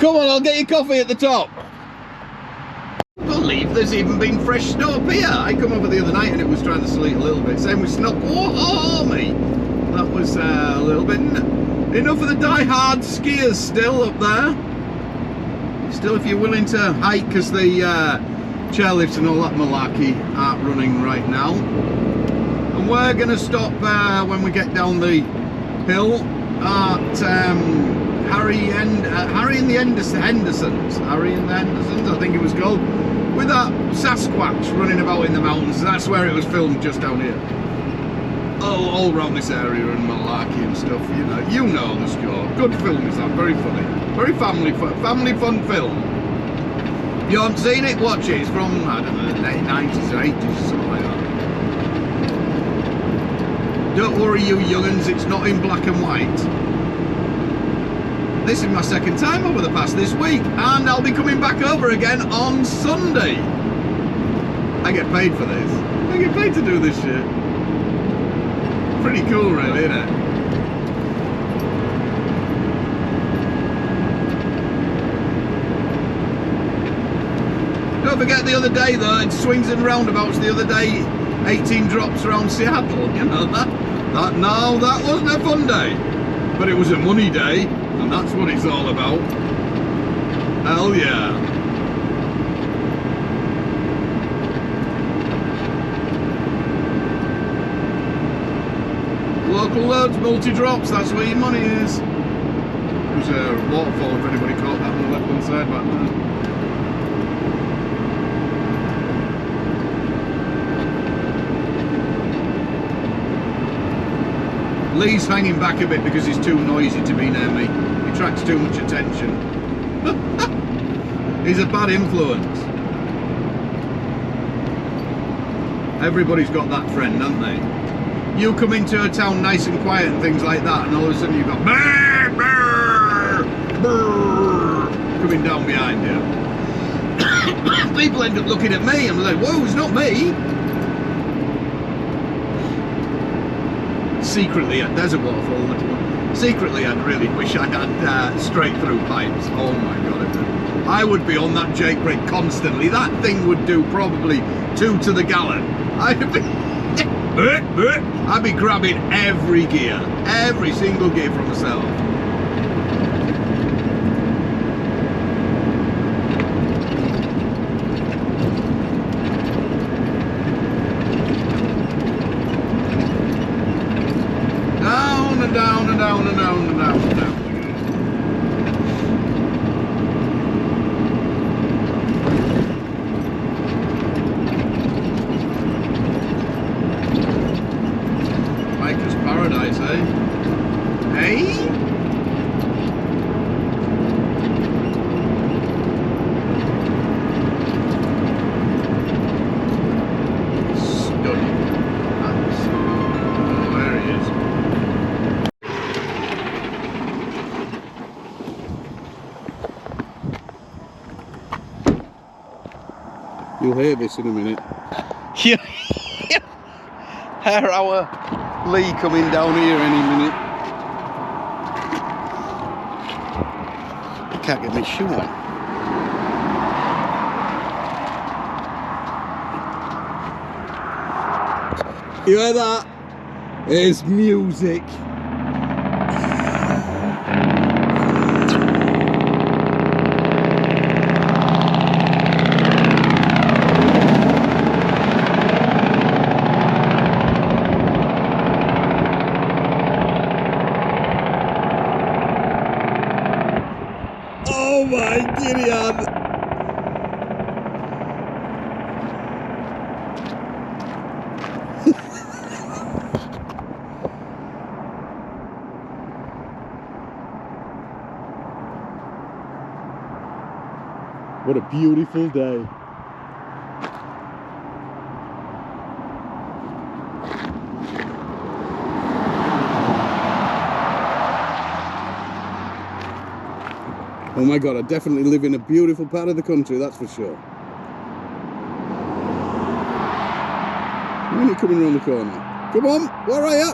Come on, I'll get you coffee at the top. I believe there's even been fresh snow up here. I come over the other night and it was trying to sleet a little bit. Same with Snoqualmie. That was a little bit enough for the die-hard skiers still up there. Still, if you're willing to hike, because the chairlifts and all that malarkey aren't running right now. And we're going to stop when we get down the hill at Harry and the Hendersons, I think it was called, with that Sasquatch running about in the mountains. That's where it was filmed, just down here. All around this area and malarkey and stuff, you know the score. Good film is that, very funny. Very family fun film. If you haven't seen it, watch it. It's from, I don't know, the 90s or 80s or something like that. Don't worry, you young'uns, it's not in black and white. This is my second time over the past this week, and I'll be coming back over again on Sunday. I get paid for this. I get paid to do this shit. Pretty cool, really, isn't it? Don't forget the other day though, it swings and roundabouts the other day, 18 drops around Seattle, you know that? No, that wasn't a fun day, but it was a money day, and that's what it's all about. Hell yeah. Local loads, multi-drops, that's where your money is. There's a waterfall if anybody caught that on the left hand side back there. Lee's hanging back a bit because he's too noisy to be near me. He attracts too much attention. He's a bad influence. Everybody's got that friend, haven't they? You come into a town nice and quiet and things like that, and all of a sudden you've got brr, brr, brr, coming down behind you. People end up looking at me and like, whoa, it's not me. secretly, there's a waterfall, little one. Secretly, I'd really wish I had straight through pipes. Oh my God, I would be on that Jake brake constantly. That thing would do probably 2 to the gallon. I'd be grabbing every gear, every single gear for myself. Down and down and down and down and down and down. Biker's paradise, eh? Hey? Stunning. Oh, there he is. You'll hear this in a minute. Yeah. Hear our Lee coming down here any minute. I can't get my shoe on. You hear that? It's music. Oh my Gideon! What a beautiful day. Oh my God, I definitely live in a beautiful part of the country, that's for sure. When are you coming around the corner? Come on, where are you?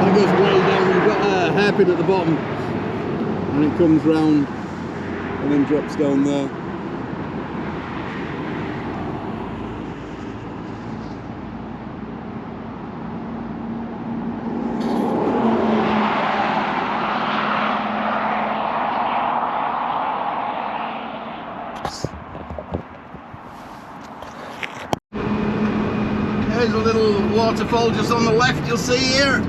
That goes way down, you've got a hairpin at the bottom. And it comes round and then drops down there. There's a little waterfall just on the left, you'll see here.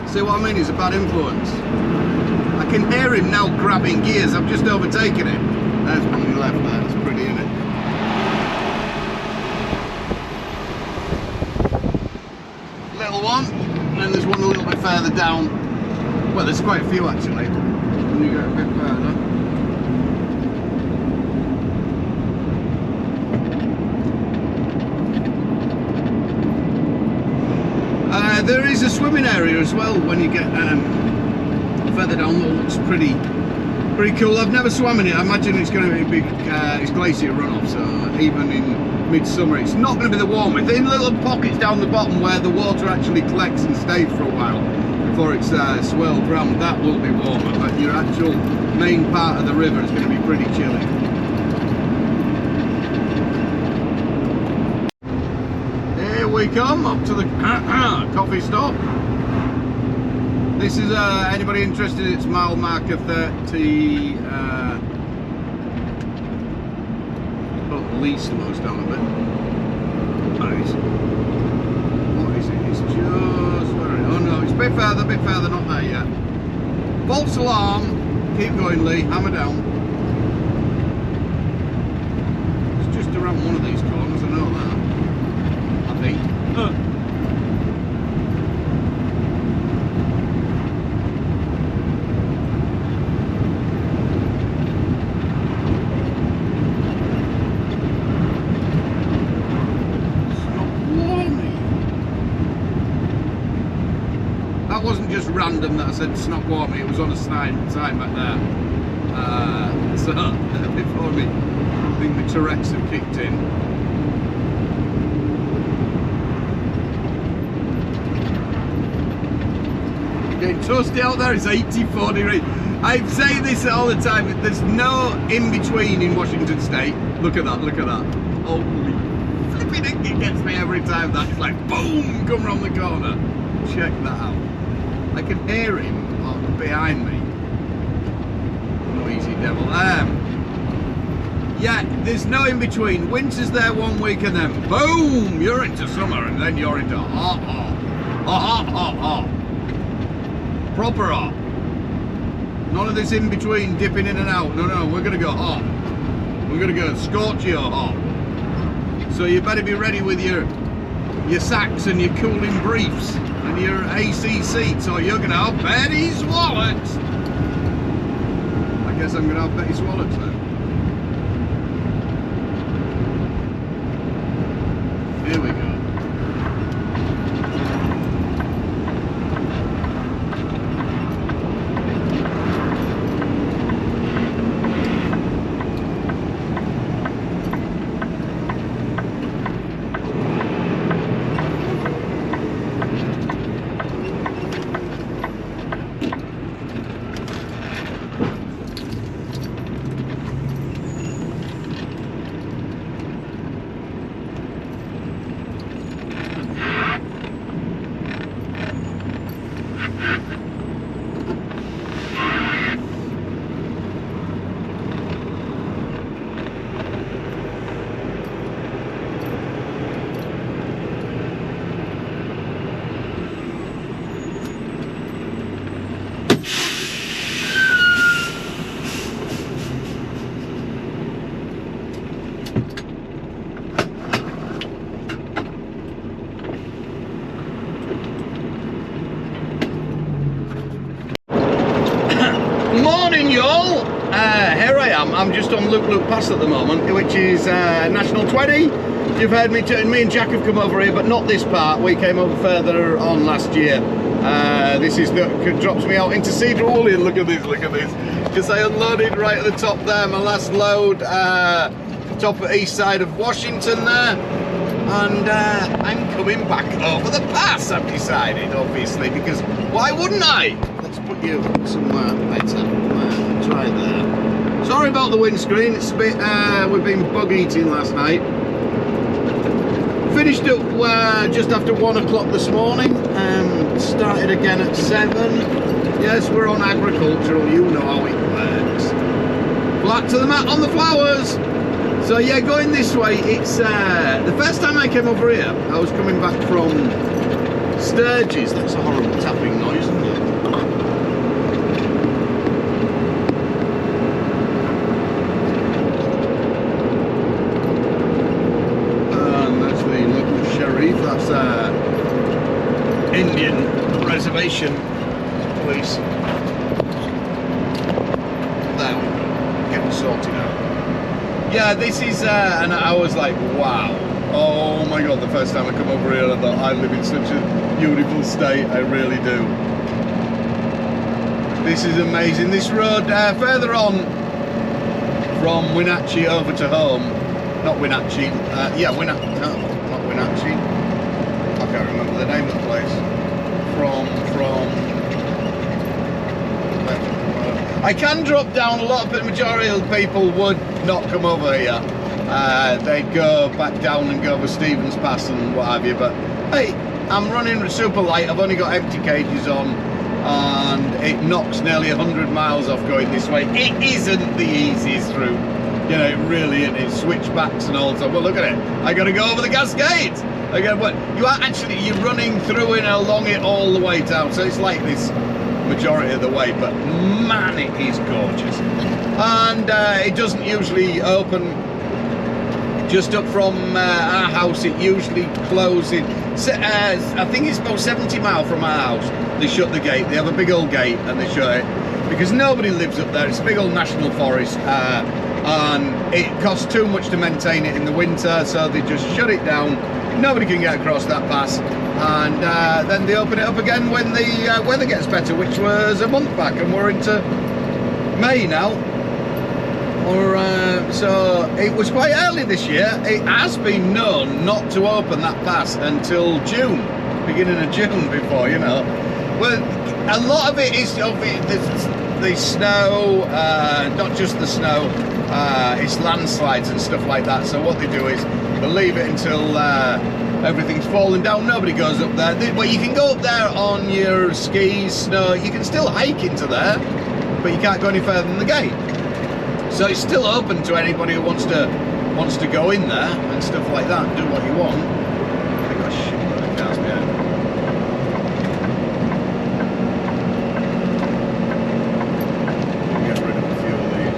See what I mean? He's a bad influence. I can hear him now grabbing gears. I've just overtaken him. There's one on the left there. That's pretty, isn't it? Little one. And then there's one a little bit further down. Well, there's quite a few actually. When you go a bit further. There is a swimming area as well when you get further down. That looks pretty cool. I've never swum in it. I imagine it's going to be a big it's glacier runoff, so even in midsummer it's not going to be the warmest. In little pockets down the bottom where the water actually collects and stays for a while before it's swirled round, that will be warmer, but your actual main part of the river is going to be pretty chilly. We come up to the coffee stop. This is anybody interested, it's mile marker 30 at least slows down a bit. Nice. What is it? It's just oh no, it's a bit further, not there yet. False alarm. Keep going, Lee, hammer down. It's just around one of these corners, I know that. I think. That wasn't just random that I said Snoqualmie, it was on a sign back there. So before me, I think the Tourette's have kicked in. Getting toasty out there. It's 84 degrees. I say this all the time. There's no in between in Washington State. Look at that. Look at that. Holy flipping heck, it gets me every time. That's like boom, come round the corner. Check that out. I can hear him behind me. Noisy devil. Yeah, there's no in between. Winter's there 1 week and then boom, you're into summer and then you're into hot. Proper hot. None of this in between dipping in and out. No, we're gonna go hot. We're gonna go scorchio hot. So you better be ready with your sacks and your cooling briefs and your AC seats, or you're gonna have Betty's wallets. I guess I'm gonna have Betty's wallets now. Here we go. Morning, y'all. Here I am. I'm just on Loop Pass at the moment, which is National 20. You've heard me and Jack have come over here, but not this part. We came over further on last year. This is drops me out into Cedar Woolley. Look at this, because I unloaded right at the top there. My last load, top of east side of Washington there, and I'm coming back over the pass. I've decided, obviously, because why wouldn't I? Let's put you somewhere better. Try there. Sorry about the windscreen. It's a bit. We've been bug eating last night. Finished up just after 1 o'clock this morning. Started again at 7. Yes, we're on agricultural. You know how it works. Flat to the mat on the flowers. So yeah, going this way. It's the first time I came over here. I was coming back from Sturgis. That's a horrible tapping noise, isn't it? That's Indian reservation police. There we go. Getting sorted out. Yeah, this is, and I was like, wow. Oh my God, the first time I come over here, I thought I live in such a beautiful state. I really do. This is amazing. This road, further on from Wenatchee over to home. Not Wenatchee, yeah, Wenatchee. No, not Wenatchee. I can't remember the name of the place. I can drop down. A lot of the majority of the people would not come over here. They'd go back down and go over Stevens Pass and what have you. But hey, I'm running super light. I've only got empty cages on, and it knocks nearly 100 miles off going this way. It isn't the easiest route. You know, it really isn't. It's switchbacks and all that. Well, look at it. I got to go over the Cascades. Again, what you are actually, you're running through and along it all the way down, so it's like this majority of the way, but man, it is gorgeous. And it doesn't usually open just up from our house. It usually closes. I think it's about 70 miles from our house. They shut the gate. They have a big old gate and they shut it because nobody lives up there. It's a big old national forest. And it costs too much to maintain it in the winter, so they just shut it down. Nobody can get across that pass, and then they open it up again when the weather gets better, which was a month back, and we're into May now. So it was quite early this year. It has been known not to open that pass until June, beginning of June before, you know. Well, a lot of it is the snow, not just the snow, it's landslides and stuff like that. So what they do is they leave it until everything's falling down. Nobody goes up there. But you can go up there on your skis, snow. You can still hike into there, but you can't go any further than the gate. So it's still open to anybody who wants to go in there and stuff like that and do what you want. I've got a shitload of cars behind. Get rid of a few of these.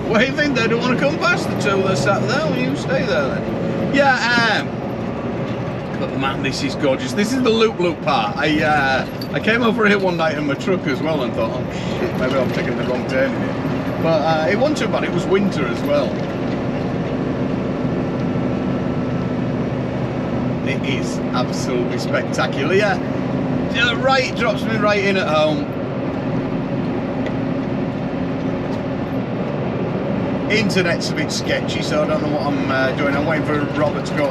Waving, they don't want to come past the two that sat there. Well, you stay there then. Yeah, but man, this is gorgeous. This is the loop part. I came over here one night in my truck as well and thought, oh shit, maybe I'm taking the wrong turn in it. But it wasn't too bad. It was winter as well. It is absolutely spectacular. Yeah, right, drops me right in at home. Internet's a bit sketchy, so I don't know what I'm doing. I'm waiting for Robert to go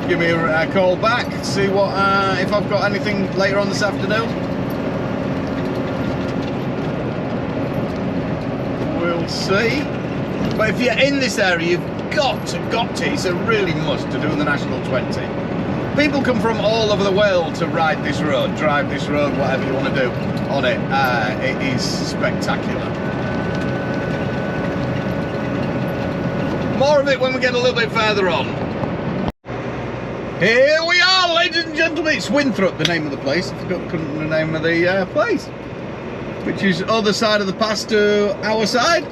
give me a call back, see what if I've got anything later on this afternoon. We'll see. But if you're in this area, you've got to, it's a really must to do the National 20. People come from all over the world to ride this road, drive this road, whatever you want to do on it. It is spectacular. More of it when we get a little bit further on. Here we are, ladies and gentlemen. It's Winthrop, the name of the place. I forgot the name of the place, which is other side of the pass to our side.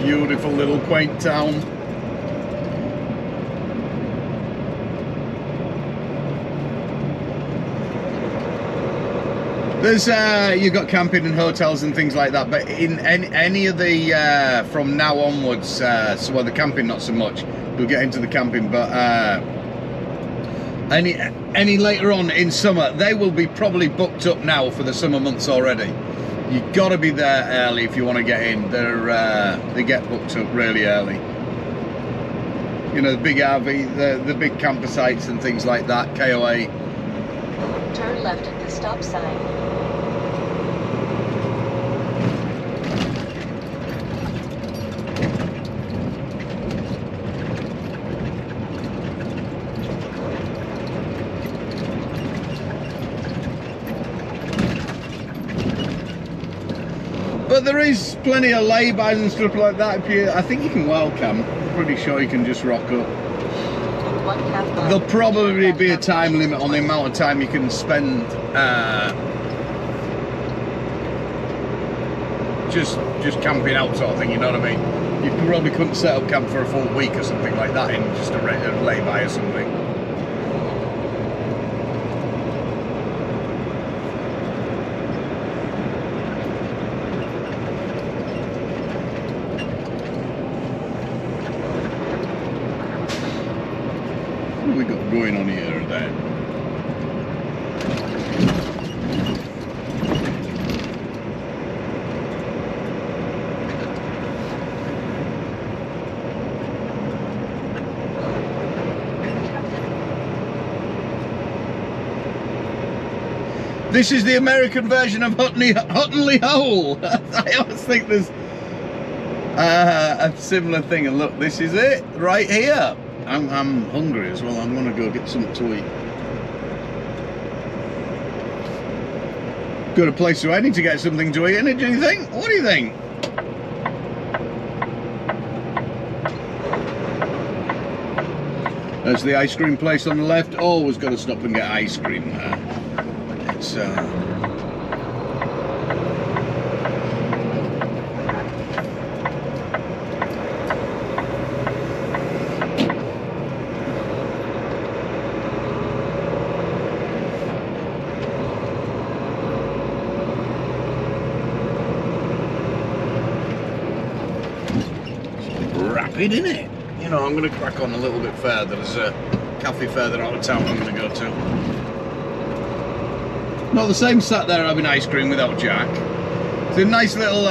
Beautiful little quaint town. There's you've got camping and hotels and things like that, but in any of the from now onwards, so well, the camping not so much. We'll get into the camping, but any later on in summer, they will be probably booked up now for the summer months already. You've got to be there early if you want to get in. They get booked up really early. You know, the big RV, the big camper sites and things like that. KOA. Turn left at the stop sign. But there is plenty of laybys and stuff like that. I think you can wild camp. I'm pretty sure you can just rock up. There'll probably be a time limit on the amount of time you can spend just camping out, sort of thing. You know what I mean? You probably couldn't set up camp for a full week or something like that in just a lay-by or something. What have we got going on here then? This is the American version of Huttonley Hole. I always think there's a similar thing, and look, this is it right here. I'm hungry as well. I'm gonna go get something to eat. Got a place to heading to get something to eat, innit? Do you think? What do you think? There's the ice cream place on the left. Always got to stop and get ice cream there. It's rapid, isn't it? You know, I'm going to crack on a little bit further. There's a cafe further out of town I'm going to go to. Not the same sat there having ice cream without Jack. It's a nice little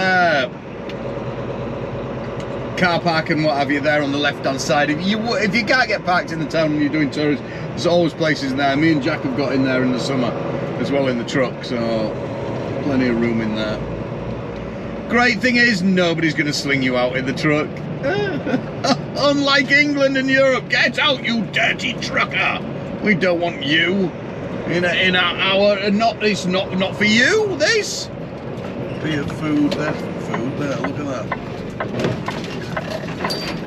car park and what have you there on the left hand side. If you can't get parked in the town when you're doing tours, there's always places in there. Me and Jack have got in there in the summer as well in the truck, so plenty of room in there. Great thing is nobody's going to sling you out in the truck. Unlike England and Europe, get out, you dirty trucker! We don't want you in our it's not for you. This beer, food, there's food there. Look at that.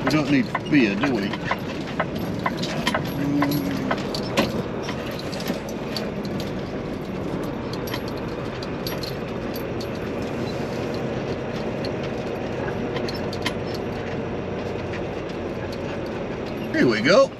We don't need beer, do we? Here we go.